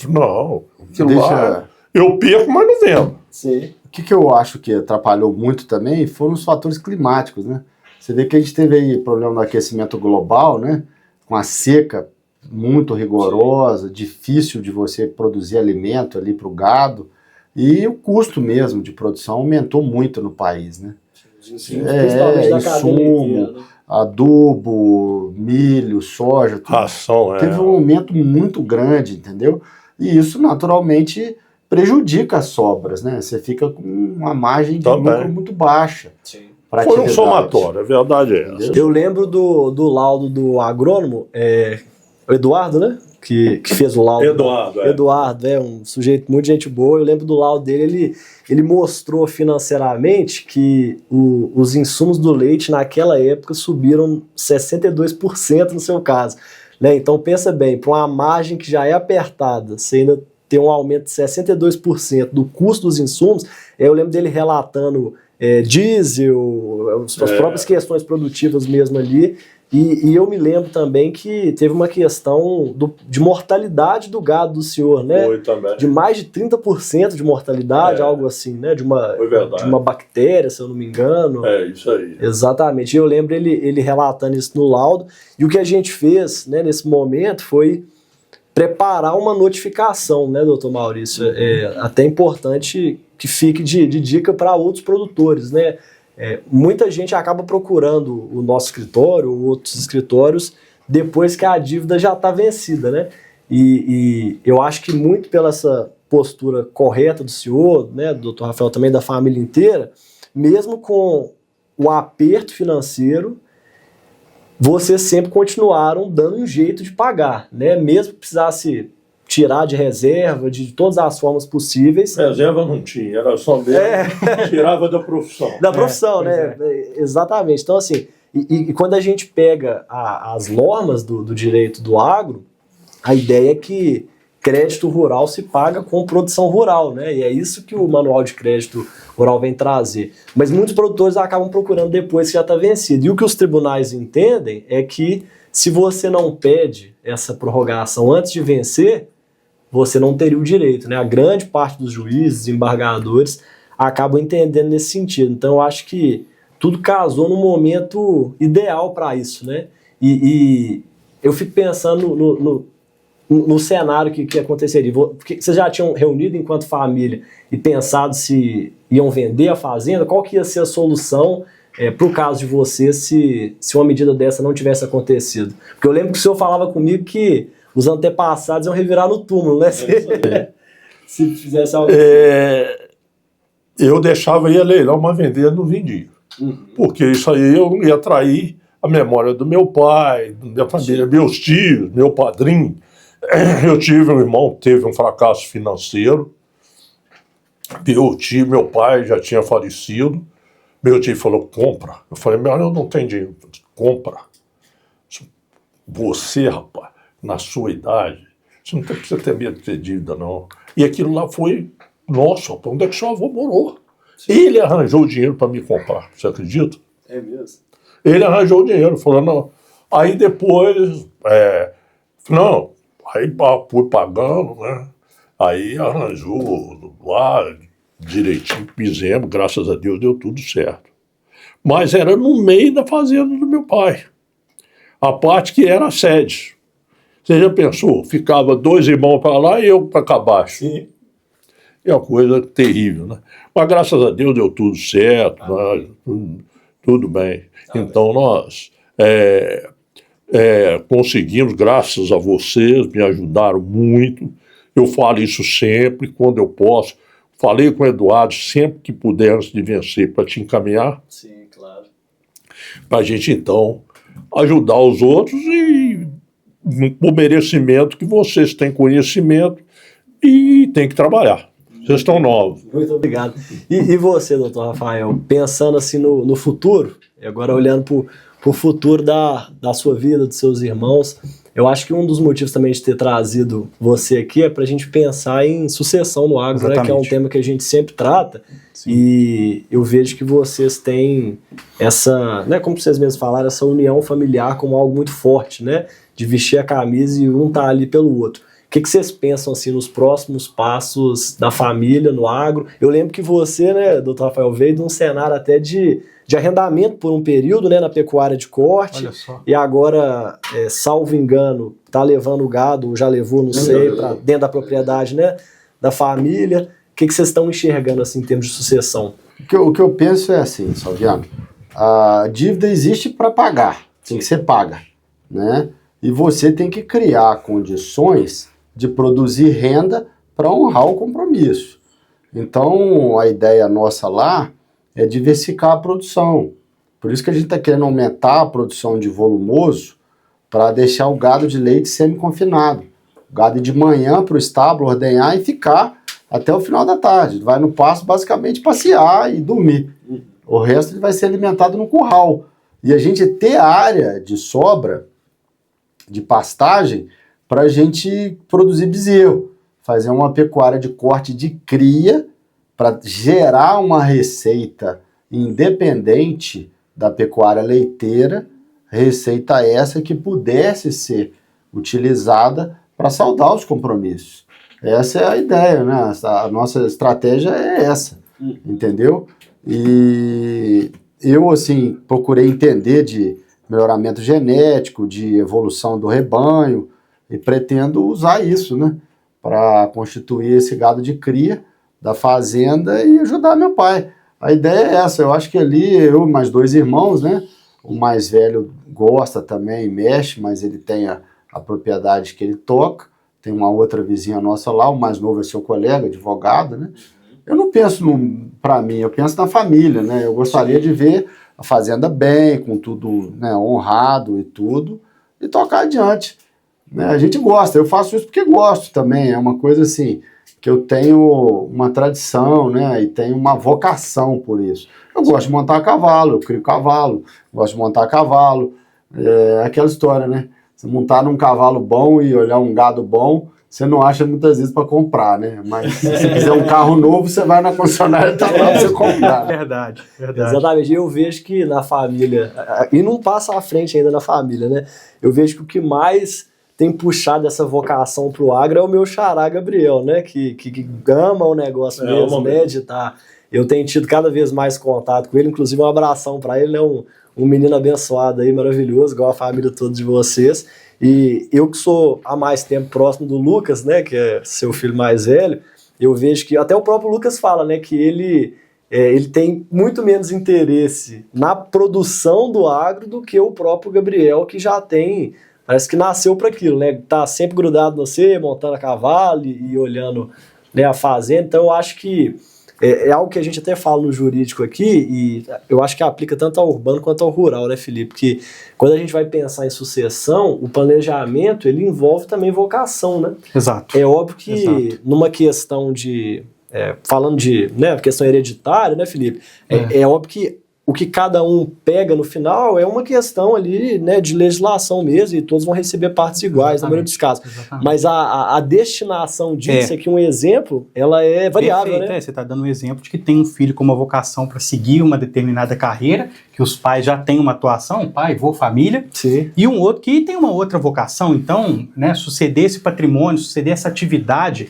não, aquilo lá, eu perco, mas não vendo. Sim. O que eu acho que atrapalhou muito também foram os fatores climáticos, né? Você vê que a gente teve aí problema do aquecimento global, né? Com a seca muito rigorosa, difícil de você produzir alimento ali para o gado, e o custo mesmo de produção aumentou muito no país, né? Principalmente da insumo, adubo, milho, soja, tudo. Ração, Teve um aumento muito grande, entendeu? E isso naturalmente prejudica as sobras, né? Você fica com uma margem de lucro muito baixa. Sim. Foi um somatório, a verdade é essa. Eu lembro do laudo do agrônomo, o Eduardo, né? Que fez o laudo. Eduardo, um sujeito muito gente boa. Eu lembro do laudo dele, ele mostrou financeiramente que os insumos do leite naquela época subiram 62% no seu caso. Né? Então pensa bem, para uma margem que já é apertada, você ainda ter um aumento de 62% do custo dos insumos, eu lembro dele relatando diesel, as próprias questões produtivas mesmo ali. E eu me lembro também que teve uma questão de mortalidade do gado do senhor, né? Foi também. De mais de 30% de mortalidade, algo assim, né? De uma bactéria, se eu não me engano. É, isso aí. Exatamente. Eu lembro ele relatando isso no laudo. E o que a gente fez, né, nesse momento foi preparar uma notificação, né, doutor Maurício? É até importante que fique de dica para outros produtores, né? Muita gente acaba procurando o nosso escritório ou outros escritórios depois que a dívida já está vencida, né? E eu acho que muito pela essa postura correta do senhor, né, do Dr. Rafael, também da família inteira, mesmo com o aperto financeiro, vocês sempre continuaram dando um jeito de pagar, né? Mesmo que precisasse tirar de reserva, de todas as formas possíveis. Reserva não tinha, era só mesmo, tirava da profissão. Da profissão, né? Exatamente. Então, assim, e quando a gente pega as normas do direito do agro, a ideia é que crédito rural se paga com produção rural, né? E é isso que o Manual de Crédito Rural vem trazer. Mas muitos produtores acabam procurando depois que já está vencido. E o que os tribunais entendem é que se você não pede essa prorrogação antes de vencer, você não teria o direito, né? A grande parte dos juízes, embargadores, acabam entendendo nesse sentido. Então, eu acho que tudo casou no momento ideal para isso, né? E eu fico pensando no cenário que aconteceria. Porque vocês já tinham reunido enquanto família e pensado se iam vender a fazenda? Qual que ia ser a solução para o caso de vocês se uma medida dessa não tivesse acontecido? Porque eu lembro que o senhor falava comigo que os antepassados iam revirar no túmulo, né? Se fizesse algo eu deixava ir a leilão, mas vender não vendia. Porque isso aí eu ia atrair a memória do meu pai, da minha família, meus tios, meu padrinho. Eu tive um irmão que teve um fracasso financeiro. Meu pai já tinha falecido. Meu tio falou, compra. Eu falei, eu não tenho dinheiro. Compra. Você, rapaz, na sua idade, você não precisa ter medo de ter dívida, não. E aquilo lá foi, nossa, onde é que seu avô morou? Sim. Ele arranjou o dinheiro para me comprar, você acredita? É mesmo? Ele arranjou o dinheiro, falou, não. Aí depois, não, aí fui pagando, né? Aí arranjou lá direitinho, fizemos, graças a Deus deu tudo certo. Mas era no meio da fazenda do meu pai. A parte que era a sede. Você já pensou? Ficava 2 irmãos para lá e eu para cá abaixo. Sim. É uma coisa terrível, né? Mas graças a Deus deu tudo certo, né? Tudo bem. Então nós conseguimos, graças a vocês, me ajudaram muito. Eu falo isso sempre, quando eu posso. Falei com o Eduardo sempre que puder, antes de vencer, para te encaminhar. Sim, claro. Para a gente, então, ajudar os outros e o merecimento que vocês têm conhecimento e têm que trabalhar. Vocês estão novos. Muito obrigado. E você, doutor Rafael, pensando assim no futuro, e agora olhando para o futuro da sua vida, dos seus irmãos, eu acho que um dos motivos também de ter trazido você aqui é para a gente pensar em sucessão no agro, né, que é um tema que a gente sempre trata. Sim. E eu vejo que vocês têm essa, né, como vocês mesmos falaram, essa união familiar como algo muito forte, né, de vestir a camisa e um tá ali pelo outro. O que vocês pensam assim, nos próximos passos da família no agro? Eu lembro que você, né, doutor Rafael, veio de um cenário até de arrendamento por um período, né, na pecuária de corte. Olha só. E agora, salvo engano, está levando o gado, já levou, não sei, para dentro da propriedade, né, da família. O que vocês estão enxergando assim, em termos de sucessão? O que eu penso é assim, Salviano, a dívida existe para pagar, tem que ser paga, né? E você tem que criar condições de produzir renda para honrar o compromisso. Então, a ideia nossa lá é diversificar a produção. Por isso que a gente está querendo aumentar a produção de volumoso para deixar o gado de leite semi-confinado. O gado de manhã para o estábulo ordenhar e ficar até o final da tarde. Vai no pasto basicamente passear e dormir. O resto ele vai ser alimentado no curral. E a gente ter área de sobra de pastagem para a gente produzir bezerro, fazer uma pecuária de corte de cria para gerar uma receita independente da pecuária leiteira, receita essa que pudesse ser utilizada para saldar os compromissos. Essa é a ideia, né? A nossa estratégia é essa, entendeu? E eu, assim, procurei entender de melhoramento genético, de evolução do rebanho, e pretendo usar isso, né, para constituir esse gado de cria da fazenda e ajudar meu pai. A ideia é essa, eu acho que ali eu e mais 2 irmãos, né, o mais velho gosta também, mexe, mas ele tem a propriedade que ele toca, tem uma outra vizinha nossa lá, o mais novo é seu colega, advogado, né. Eu não penso para mim, eu penso na família, né, eu gostaria de ver a fazenda bem, com tudo, né, honrado e tudo, e tocar adiante. Né? A gente gosta, eu faço isso porque gosto também, é uma coisa assim, que eu tenho uma tradição, né, e tenho uma vocação por isso. Eu gosto de montar cavalo, eu crio cavalo, gosto de montar cavalo, aquela história, né, você montar num cavalo bom e olhar um gado bom, você não acha muitas vezes para comprar, né? Mas se você quiser um carro novo, você vai na concessionária e tá lá para você comprar. Verdade. Exatamente. Eu vejo que na família, e não passa à frente ainda na família, né? Eu vejo que o que mais tem puxado essa vocação pro agro é o meu xará Gabriel, né? Que ama o negócio mesmo, né? De tá. Eu tenho tido cada vez mais contato com ele, inclusive um abração para ele, né? Um menino abençoado aí, maravilhoso, igual a família toda de vocês. E eu que sou há mais tempo próximo do Lucas, né, que é seu filho mais velho, eu vejo que até o próprio Lucas fala, né, que ele tem muito menos interesse na produção do agro do que o próprio Gabriel, que já tem, parece que nasceu para aquilo, né, tá sempre grudado no você, montando a cavalo e olhando, né, a fazenda. Então eu acho que é algo que a gente até fala no jurídico aqui, e eu acho que aplica tanto ao urbano quanto ao rural, né, Felipe? Que quando a gente vai pensar em sucessão, o planejamento, ele envolve também vocação, né? Exato. É óbvio que numa questão de... falando de, né, questão hereditária, né, Felipe? É óbvio que o que cada um pega no final é uma questão ali, né, de legislação mesmo, e todos vão receber partes iguais, na maioria dos casos. Exatamente. Mas a destinação disso aqui, um exemplo, ela é variável, perfeito, né? Você está dando um exemplo de que tem um filho com uma vocação para seguir uma determinada carreira, que os pais já têm uma atuação, pai, vô, família, sim, e um outro que tem uma outra vocação. Então, né, suceder esse patrimônio, suceder essa atividade,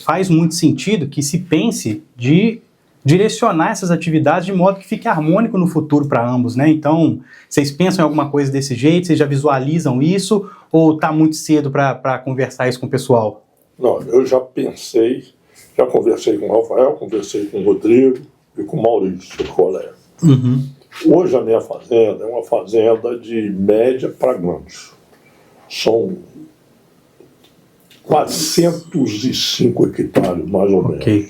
faz muito sentido que se pense de direcionar essas atividades de modo que fique harmônico no futuro para ambos, né? Então, vocês pensam em alguma coisa desse jeito? Vocês já visualizam isso? Ou está muito cedo para conversar isso com o pessoal? Não, eu já pensei, já conversei com o Rafael, conversei com o Rodrigo e com o Maurício, seu colega. Hoje a minha fazenda é uma fazenda de média para grande. São 405 hectares, mais ou menos. Ok.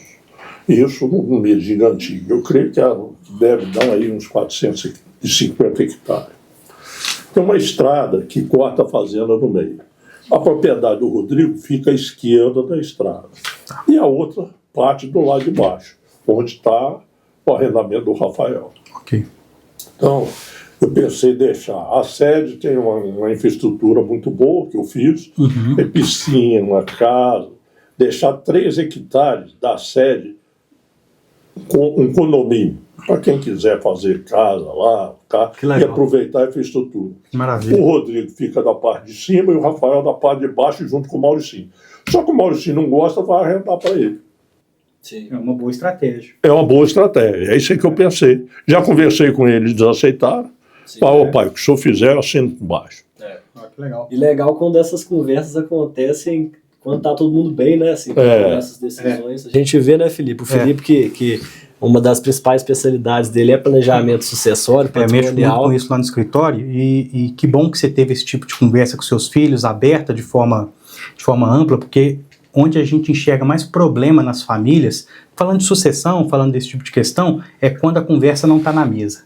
Isso num mês gigante. Eu creio que deve dar aí uns 450 hectares. Tem uma estrada que corta a fazenda no meio. A propriedade do Rodrigo fica à esquerda da estrada. E a outra parte do lado de baixo, onde está o arrendamento do Rafael. Ok. Então, eu pensei em deixar. A sede tem uma infraestrutura muito boa, que eu fiz. Tem piscina, casa. Deixar 3 hectares da sede com um condomínio. Para quem quiser fazer casa lá, Que e legal. aproveitar a infraestrutura. Maravilha. O Rodrigo fica da parte de cima e o Rafael da parte de baixo, junto com o Mauricinho. Só que o Mauricinho não gosta, vai arrendar para ele. Sim. É uma boa estratégia. É uma boa estratégia. É isso aí que eu pensei. Já conversei com eles, eles aceitaram. Sim. Ô pai, o que o senhor fizer, eu assino embaixo. Que legal. E legal quando essas conversas acontecem quando tá todo mundo bem, né? Assim, essas decisões. A gente vê, né, Felipe? O Felipe que uma das principais especialidades dele é planejamento sucessório, Mexo muito patrimonial. com isso lá no escritório e que bom que você teve esse tipo de conversa com seus filhos, aberta de forma ampla, porque onde a gente enxerga mais problema nas famílias, falando de sucessão, falando desse tipo de questão, é quando a conversa não está na mesa.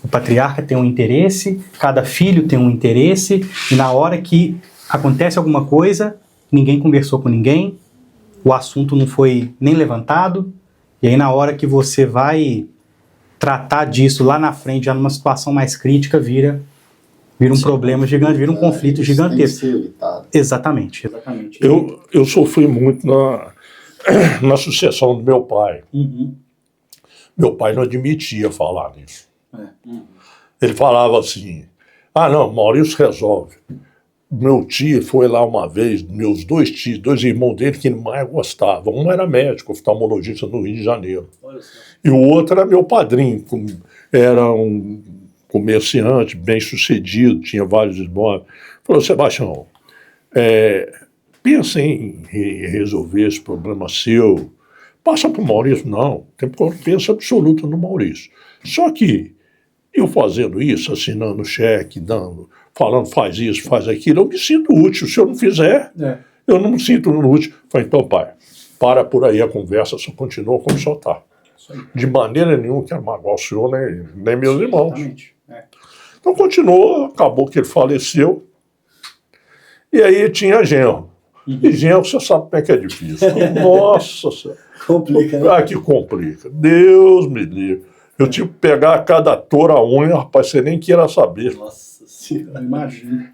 O patriarca tem um interesse, cada filho tem um interesse, e na hora que acontece alguma coisa, ninguém conversou com ninguém, o assunto não foi nem levantado, e aí na hora que você vai tratar disso lá na frente, já numa situação mais crítica, vira um problema gigante, vira um conflito gigantesco. Tem que ser evitado. Exatamente. Eu sofri muito na sucessão do meu pai. Meu pai não admitia falar nisso. Ele falava assim, não, Maurício resolve. Meu tio foi lá uma vez, meus 2 tios, 2 irmãos dele que mais gostavam. Um era médico, oftalmologista no Rio de Janeiro. E o outro era meu padrinho, era um comerciante bem sucedido, tinha vários imóveis. Falou, Sebastião, pensa em resolver esse problema seu. Passa para o Maurício. Não, tem confiança absoluta no Maurício. Só que eu fazendo isso, assinando cheque, falando faz isso, faz aquilo, eu me sinto útil. Se eu não fizer, eu não me sinto útil. Falei, então, pai, para por aí a conversa, só continua como só está. De maneira nenhuma quero magoar o senhor, nem meus irmãos. Exatamente. Então continuou, acabou que ele faleceu. E aí tinha genro. E genro, você sabe como é que é difícil. Nossa Senhora. Complica, né? Que complica. Deus me livre. Eu tive que pegar cada touro a unha, rapaz, você nem queira saber. Nossa Senhora. Imagino.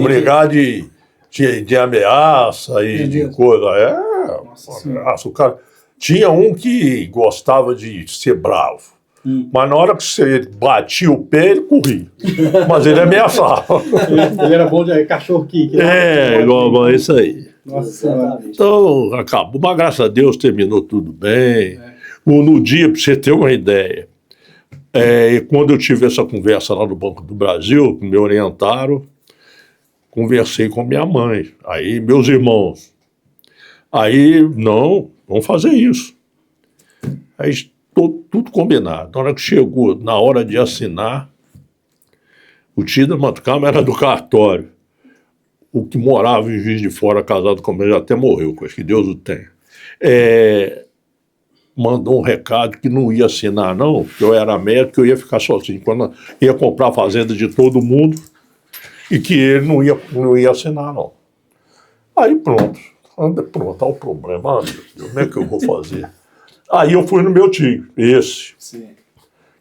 Brigar de ameaça e de coisa. Ameaça. O cara... Tinha um que gostava de ser bravo. Mas na hora que você batia o pé, ele corria. Mas ele ameaçava. Ele era bom de cachorro que igual isso aí. Nossa Senhora. Então, acabou. Mas graças a Deus terminou tudo bem. No dia, para você ter uma ideia, quando eu tive essa conversa lá no Banco do Brasil, me orientaram, conversei com minha mãe, aí meus irmãos. Aí, não, vamos fazer isso. Aí, tudo combinado. Na hora que chegou, na hora de assinar, o tio da Matucama era do cartório. O que morava em Juiz de Fora, casado comigo, já até morreu, coisa que Deus o tenha. Mandou um recado que não ia assinar, não, porque eu era médico, eu ia ficar sozinho. Quando ia comprar a fazenda de todo mundo e que ele não ia assinar, não. Aí pronto, olha o problema. Meu Deus, como é que eu vou fazer? Aí eu fui no meu tio, esse,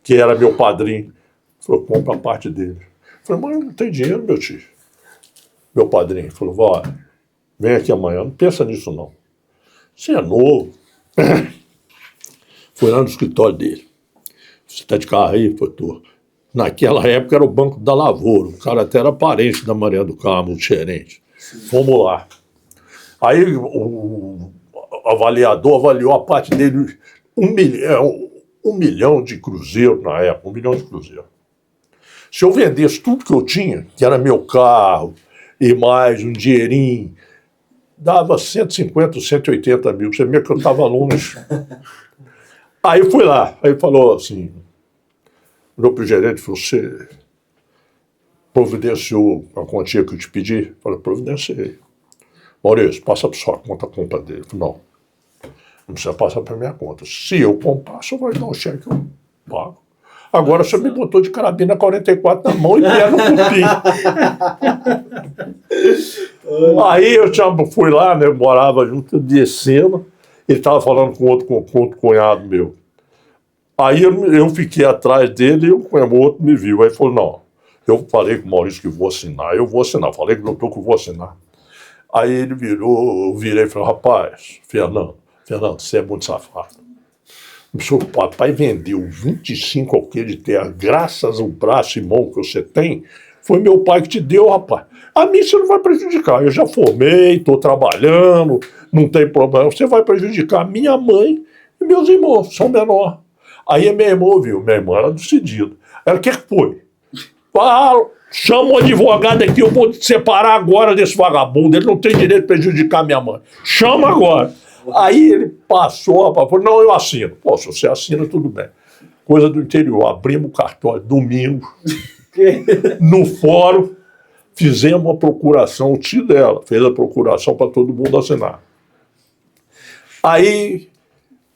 que era meu padrinho. Falou, compra a parte dele. Falei, mas não tem dinheiro, meu tio. Meu padrinho falou, vai, vem aqui amanhã, não pensa nisso não. Você é novo. Fui lá no escritório dele. Você está de carro aí? Falei, tô. Naquela época era o Banco da Lavoura. O cara até era parente da Maria do Carmo, o gerente. Fomos lá. Aí o avaliador avaliou a parte dele 1 milhão de cruzeiro na época, 1 milhão de cruzeiro. Se eu vendesse tudo que eu tinha, que era meu carro e mais um dinheirinho, dava 150, 180 mil. Você vê que eu estava longe. Aí eu fui lá, aí falou assim, Olhou pro gerente e falou, você providenciou a quantia que eu te pedi? Eu falei, providenciei. Maurício, passa para sua conta a compra dele. Eu falei, não precisa passar para minha conta. Se eu comprar, só vai dar um cheque, eu pago. Agora você me botou de carabina 44 na mão e pega no cupim. Aí eu fui lá, né, morava junto, descendo, ele estava falando com outro cunhado meu. Aí eu fiquei atrás dele e o outro me viu. Aí falou, não, eu falei com o Maurício que vou assinar, falei com o doutor que eu vou assinar. Aí ele eu virei e falei, rapaz, Fernando, você é muito safado. O seu papai vendeu 25 alqueires de terra, graças ao braço e mão que você tem, foi meu pai que te deu, rapaz. A mim você não vai prejudicar, eu já formei, estou trabalhando, não tem problema. Você vai prejudicar a minha mãe e meus irmãos, são menores. Aí minha irmã viu, minha irmã era decidida. Ela, o que foi? Chama um advogado aqui, eu vou te separar agora desse vagabundo, ele não tem direito de prejudicar minha mãe. Chama agora. Aí ele passou, falou, não, eu assino. Pô, se você assina, tudo bem. Coisa do interior, abrimos o cartório domingo, no fórum, fizemos a procuração, o tio dela fez a procuração para todo mundo assinar. Aí,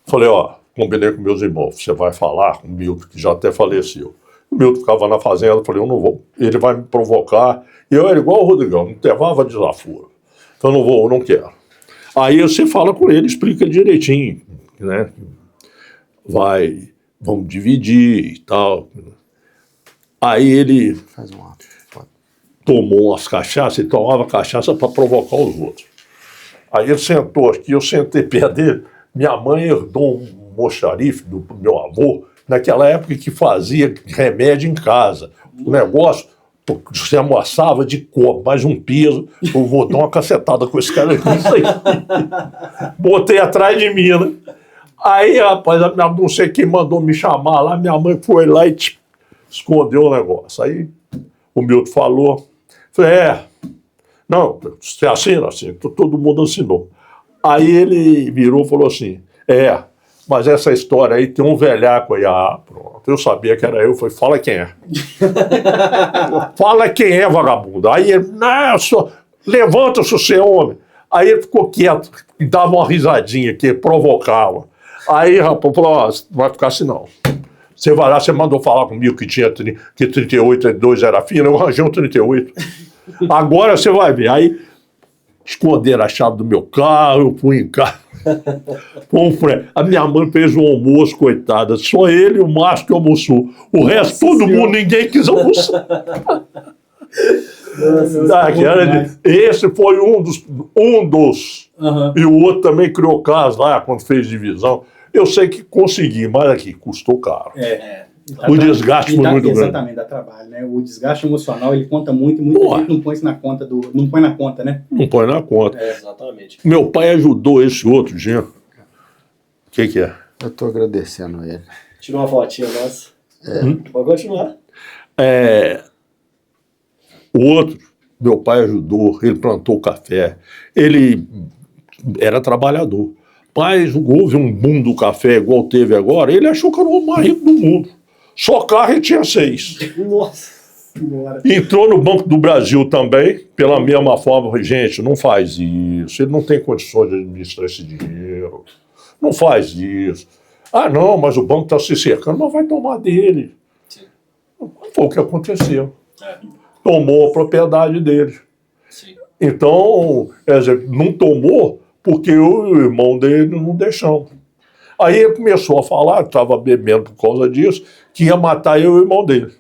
falei, combinei com meus irmãos, você vai falar com o Milton, que já até faleceu. O Milton ficava na fazenda, falei, eu não vou, ele vai me provocar. E eu era igual o Rodrigão, não levava desaforo. Então eu não vou, eu não quero. Aí você fala com ele, explica direitinho, né? Vamos dividir e tal. Aí ele tomou umas cachaças e tomava cachaça para provocar os outros. Aí ele sentou aqui, eu sentei perto dele. Minha mãe herdou um mocharife do meu avô, naquela época que fazia remédio em casa. O negócio, você amassava de copo, mais um peso, eu vou dar uma cacetada com esse cara aqui. Botei atrás de mim, né? Aí, rapaz, não sei quem mandou me chamar lá, minha mãe foi lá e escondeu o negócio. Aí o Milton falou, falei, não, você assina assim, todo mundo assinou. Aí ele virou e falou assim, mas essa história aí tem um velhaco aí. Pronto. Eu sabia que era eu. Falei, fala quem é. Fala quem é, vagabundo. Aí ele, levanta-se, você é homem. Aí ele ficou quieto e dava uma risadinha que provocava. Aí, rapaz, falou, vai ficar assim não. Você vai lá, você mandou falar comigo que 38, 32 era fino, eu arranjei um 38. Agora você vai ver. Aí esconderam a chave do meu carro, eu fui em casa. A minha mãe fez um almoço, coitada. Só ele e o Márcio que almoçou. O resto, todo mundo, ninguém quis almoçar. Esse foi um dos. Uhum. E o outro também criou casa lá, quando fez divisão. Eu sei que consegui, mas aqui custou caro. O desgaste foi muito grande. Exatamente, dá trabalho, né? O desgaste emocional, ele conta muito, e muita gente não põe isso na conta não põe na conta, né? Não põe na conta. Exatamente. Meu pai ajudou esse outro, gente. O que é? Eu tô agradecendo a ele. Tira uma fotinha nossa. Pode continuar. O outro, meu pai ajudou, ele plantou café, ele era trabalhador. Mas houve um boom do café igual teve agora, ele achou que era o mais rico do mundo. Só carro ele tinha 6. Nossa Senhora. Entrou no Banco do Brasil também, pela mesma forma. Gente, não faz isso. Ele não tem condições de administrar esse dinheiro. Não faz isso. Não, mas o banco está se cercando. Mas vai tomar dele. Sim. Foi o que aconteceu. Tomou a propriedade dele. Sim. Então, quer dizer, não tomou porque o irmão dele não deixou. Aí ele começou a falar, estava bebendo por causa disso, que ia matar eu e o irmão dele.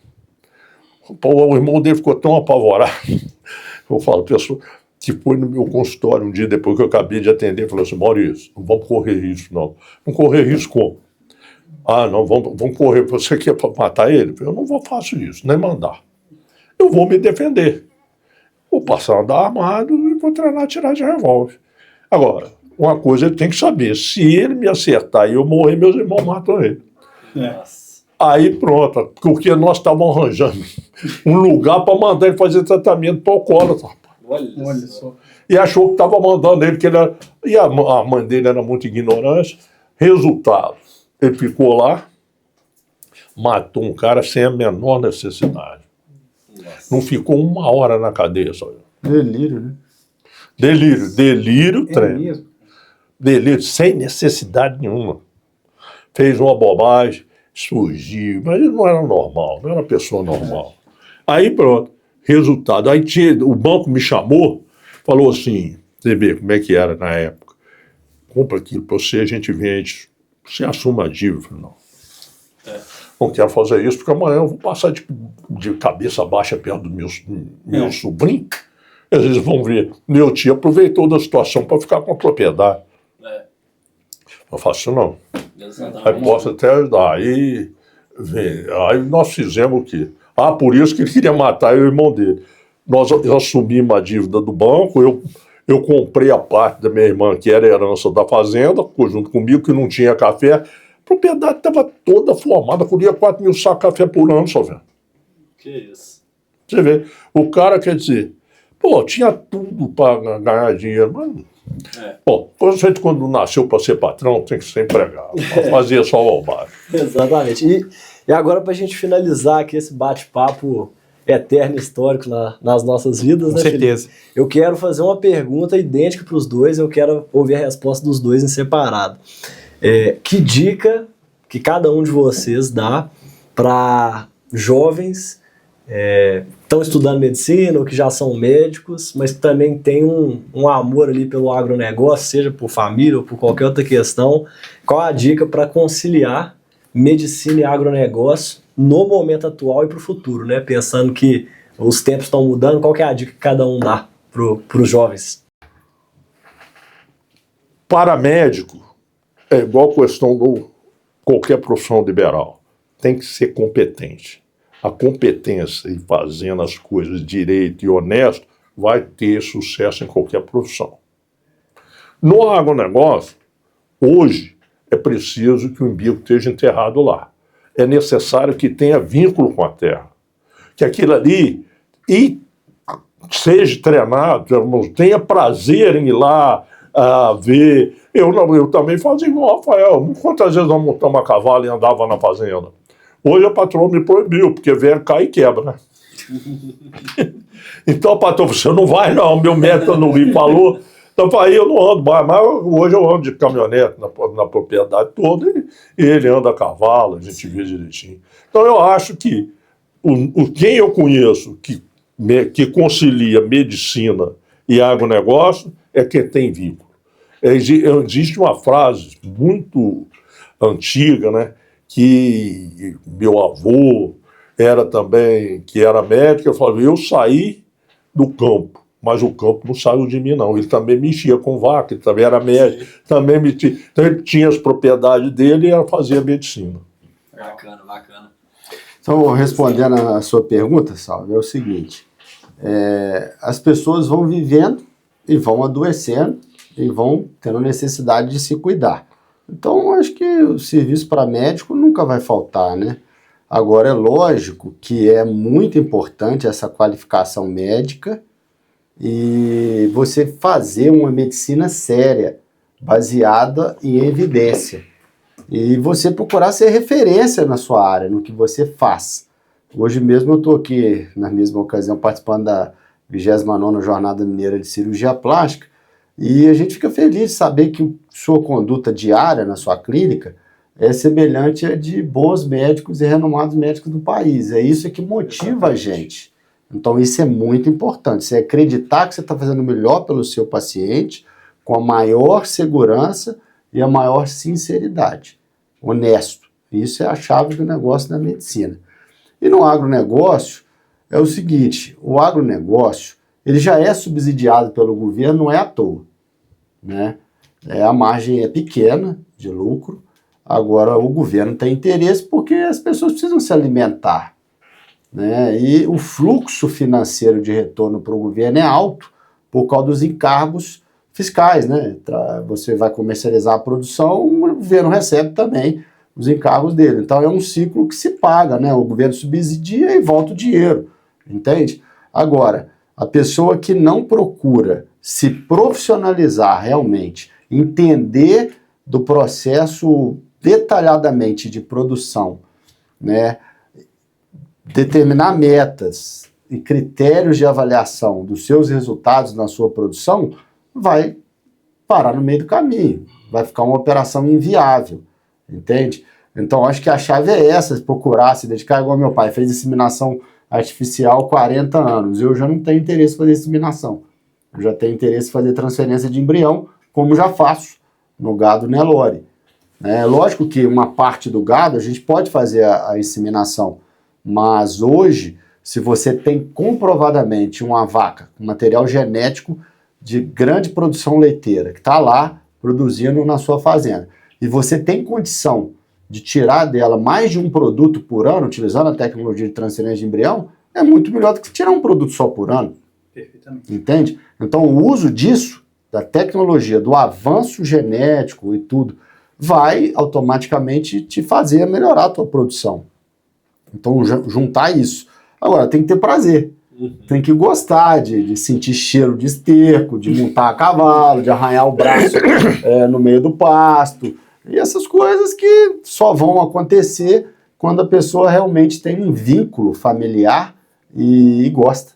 O irmão dele ficou tão apavorado. Eu falo, pessoa que foi no meu consultório um dia depois que eu acabei de atender, falou assim, Maurício, não vamos correr risco, não. Não correr risco como? Não, vamos correr. Você quer matar ele? Eu não faço isso, nem mandar. Eu vou me defender. Vou passar a andar armado e vou treinar a tirar de revólver. Agora, uma coisa ele tem que saber, se ele me acertar e eu morrer, meus irmãos matam ele. Aí pronto, porque nós estávamos arranjando um lugar para mandar ele fazer tratamento para alcoólatra. Olha só. E achou que estava mandando ele, que ele era... E a mãe dele era muito ignorante. Resultado, ele ficou lá, matou um cara sem a menor necessidade. Não ficou 1 hora na cadeia, só. Delírio, né? Delírio, É trem. mesmo? Delírio, sem necessidade nenhuma. Fez uma bobagem, surgiu, mas ele não era normal, não era uma pessoa normal. Aí pronto, resultado. Aí o banco me chamou, falou assim, você vê como é que era na época, compra aquilo para você, a gente vende, você assume a dívida. Eu falei, não quero fazer isso, porque amanhã eu vou passar de cabeça baixa perto do meu sobrinho. Às vezes vão ver, meu tio aproveitou da situação para ficar com a propriedade. Eu faço não. Aí posso até ajudar. Aí nós fizemos o quê? Por isso que ele queria matar eu e o irmão dele. Nós assumimos a dívida do banco, eu comprei a parte da minha irmã, que era a herança da fazenda, ficou junto comigo, que não tinha café. A propriedade estava toda formada, colhia 4 mil sacos de café por ano, só vendo. Que isso? Você vê, o cara quer dizer, tinha tudo para ganhar dinheiro, mas... quando nasceu para ser patrão, tem que ser empregado, fazia só o bobagem. Exatamente. E agora, para a gente finalizar aqui esse bate-papo eterno histórico nas nossas vidas, Com certeza. Felipe? Eu quero fazer uma pergunta idêntica para os dois, eu quero ouvir a resposta dos dois em separado. Que dica que cada um de vocês dá para jovens estão estudando medicina ou que já são médicos, mas que também têm um amor ali pelo agronegócio, seja por família ou por qualquer outra questão? Qual a dica para conciliar medicina e agronegócio no momento atual e para o futuro, né? Pensando que os tempos estão mudando, qual que é a dica que cada um dá para os jovens? Paramédico é igual a questão de qualquer profissão liberal. Tem que ser competente. A competência em fazendo as coisas direito e honesto vai ter sucesso em qualquer profissão. No agronegócio, hoje, é preciso que o umbigo esteja enterrado lá. É necessário que tenha vínculo com a terra. Que aquilo ali seja treinado, tenha prazer em ir lá ver. Eu também fazia igual o Rafael. Quantas vezes nós montamos a cavalo e andava na fazenda? Hoje a patroa me proibiu, porque velho cai e quebra, né? Então a patroa, você não vai não, meu médico não me falou. Então aí eu não ando mais, mas hoje eu ando de caminhonete na propriedade toda e ele anda a cavalo, a gente vê direitinho. Então eu acho que quem eu conheço que concilia medicina e agronegócio é quem tem vínculo. Existe uma frase muito antiga, né, que meu avô que era médico, eu falava, eu saí do campo, mas o campo não saiu de mim, não. Ele também mexia com vaca, ele também era médico, também mexia. Então ele tinha as propriedades dele e fazia medicina. Bacana, bacana. Então, respondendo a sua pergunta, Salve, é o seguinte, as pessoas vão vivendo e vão adoecendo e vão tendo necessidade de se cuidar. Então, acho que o serviço para médico nunca vai faltar, né? Agora, é lógico que é muito importante essa qualificação médica e você fazer uma medicina séria, baseada em evidência. E você procurar ser referência na sua área, no que você faz. Hoje mesmo eu estou aqui, na mesma ocasião, participando da 29ª Jornada Mineira de Cirurgia Plástica, e a gente fica feliz de saber que sua conduta diária na sua clínica é semelhante a de bons médicos e renomados médicos do país. É isso que motiva a gente. Então isso é muito importante. Você acreditar que você está fazendo o melhor pelo seu paciente, com a maior segurança e a maior sinceridade. Honesto. Isso é a chave do negócio da medicina. E no agronegócio é o seguinte, o agronegócio ele já é subsidiado pelo governo, não é à toa, né? A margem é pequena de lucro, agora o governo tem interesse porque as pessoas precisam se alimentar, né? E o fluxo financeiro de retorno para o governo é alto por causa dos encargos fiscais, né? Você vai comercializar a produção, o governo recebe também os encargos dele. Então é um ciclo que se paga, né? O governo subsidia e volta o dinheiro, entende? Agora, a pessoa que não procura se profissionalizar realmente, entender do processo detalhadamente de produção né, determinar metas e critérios de avaliação dos seus resultados na sua produção, vai parar no meio do caminho, vai ficar uma operação inviável, entende? Então, acho que a chave é essa, procurar se dedicar, igual meu pai fez inseminação artificial 40 anos, eu já não tenho interesse em fazer inseminação, eu já tenho interesse em fazer transferência de embrião, como já faço no gado Nelore. Lógico que uma parte do gado a gente pode fazer a inseminação, mas hoje, se você tem comprovadamente uma vaca com material genético de grande produção leiteira, que está lá produzindo na sua fazenda, e você tem condição de tirar dela mais de um produto por ano, utilizando a tecnologia de transferência de embrião, é muito melhor do que tirar um produto só por ano. Perfeitamente. Entende? Então, o uso disso, da tecnologia, do avanço genético e tudo, vai automaticamente te fazer melhorar a tua produção. Então, juntar isso. Agora, tem que ter prazer. Tem que gostar de sentir cheiro de esterco, de montar a cavalo, de arranhar o braço no meio do pasto. E essas coisas que só vão acontecer quando a pessoa realmente tem um vínculo familiar e gosta.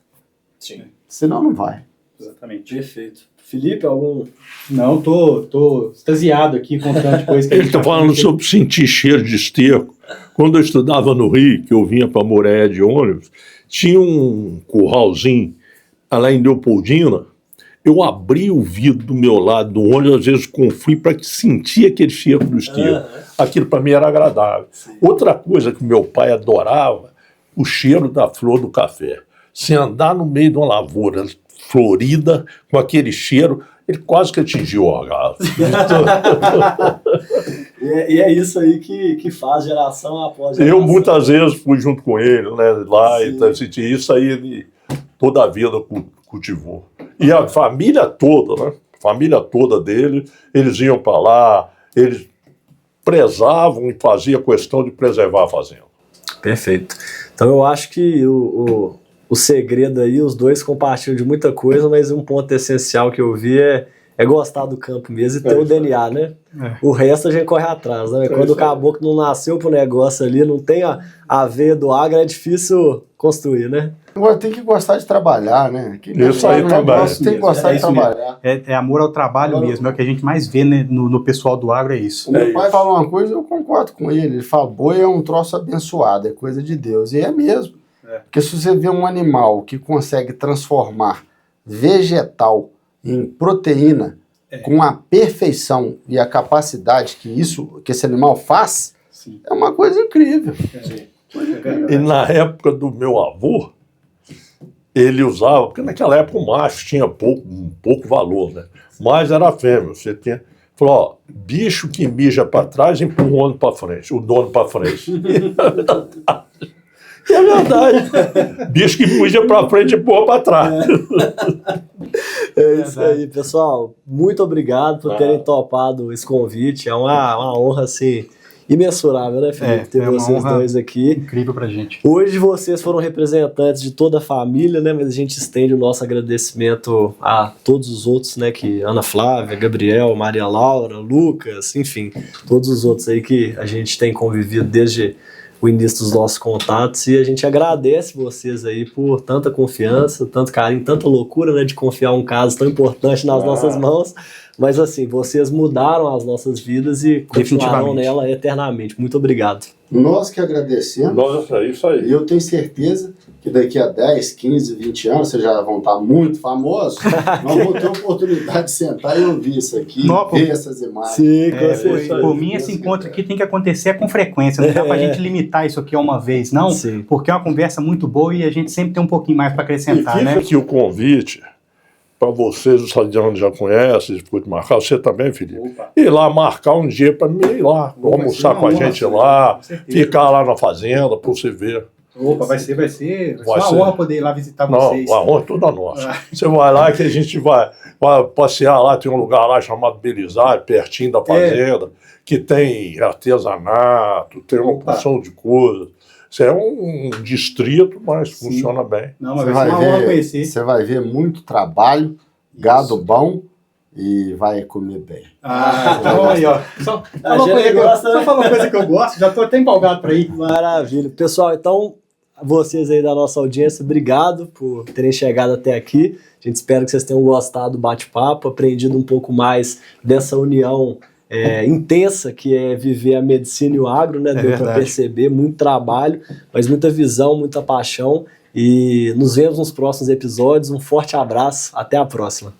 Sim. Senão não vai. Exatamente. Perfeito. Felipe, algum... Não, tô extasiado aqui com o tanto de coisa que a Ele gente está falando sobre sentir cheiro de esterco. Quando eu estudava no Rio, que eu vinha para Moreia de ônibus, tinha um curralzinho lá em Leopoldina. Eu abri o vidro do meu lado do ônibus, às vezes com frio, para que sentia aquele cheiro do esterco. Aquilo para mim era agradável. Sim. Outra coisa que meu pai adorava, o cheiro da flor do café. Se andar no meio de uma lavoura florida, com aquele cheiro, ele quase que atingiu o orgasmo. E é isso aí que faz geração após geração. Eu muitas vezes fui junto com ele, né, lá, Sim. então, isso aí ele toda a vida cultivou. E a família toda, né? A família toda dele, eles iam para lá, eles prezavam e faziam questão de preservar a fazenda. Perfeito. Então eu acho que o segredo aí, os dois compartilham de muita coisa, mas um ponto essencial que eu vi é gostar do campo mesmo e ter o DNA, né? O resto a gente corre atrás, né? Quando o caboclo não nasceu pro negócio ali, não tem a veia do agro, é difícil construir, né? Agora tem que gostar de trabalhar, né? Isso aí também. Tem que gostar de trabalhar. É amor ao trabalho mesmo, é o que a gente mais vê, né, no pessoal do agro, é isso. O meu pai fala uma coisa, eu concordo com ele. Ele fala, boi é um troço abençoado, é coisa de Deus. E é mesmo. Porque se você vê um animal que consegue transformar vegetal em proteína com a perfeição e a capacidade que esse animal faz, Sim. é uma coisa incrível. E na época do meu avô, ele usava, porque naquela época o macho tinha pouco valor, né? Mas era a fêmea. Você tinha. Falou, ó, bicho que mija para trás empurra o dono para frente. E é verdade. Bicho que mija para frente empurra para trás. É isso aí, pessoal. Muito obrigado por terem topado esse convite. É uma honra, assim, imensurável, né, Felipe? Ter uma vocês honra dois aqui. incrível pra gente. Hoje vocês foram representantes de toda a família, né? Mas a gente estende o nosso agradecimento a todos os outros, né? Que Ana Flávia, Gabriel, Maria Laura, Lucas, enfim, todos os outros aí que a gente tem convivido desde o início dos nossos contatos, e a gente agradece vocês aí por tanta confiança, tanto carinho, tanta loucura, né, de confiar um caso tão importante nas nossas mãos, mas assim, vocês mudaram as nossas vidas e continuarão nela eternamente. Muito obrigado. Nós que agradecemos. Nossa, é isso aí. E eu tenho certeza que daqui a 10, 15, 20 anos, vocês já vão estar muito famosos, nós vamos ter a oportunidade de sentar e ouvir isso aqui, ver essas imagens. Sim, com certeza. Por mim, esse encontro aqui tem que acontecer com frequência, não dá pra gente limitar isso aqui a uma vez, não, Sim. porque é uma conversa muito boa e a gente sempre tem um pouquinho mais para E acrescentar, fica né? aqui o convite para vocês, o Sadiano já conhece, ficou de marcar, você também, Felipe. Opa. Ir lá marcar um dia para mim ir lá, almoçar com a gente lá, ficar lá na fazenda para você ver. Opa, vai ser Vai uma ser. honra poder ir lá visitar vocês. Não, a honra é toda nossa. Você vai lá que a gente vai passear lá, tem um lugar lá chamado Belisário, pertinho da fazenda, que tem artesanato, tem uma porção de coisas. Isso é um distrito, mas funciona bem. Não, mas vai ser uma honra conhecer. Você vai ver muito trabalho, gado bom e vai comer bem. Então aí, ó. Só falou coisa que eu gosto, já tô até empolgado para ir. Maravilha. Pessoal, então, vocês aí da nossa audiência, obrigado por terem chegado até aqui. A gente espera que vocês tenham gostado do bate-papo, aprendido um pouco mais dessa união intensa que é viver a medicina e o agro, né? Deu para perceber muito trabalho, mas muita visão, muita paixão. E nos vemos nos próximos episódios. Um forte abraço. Até a próxima.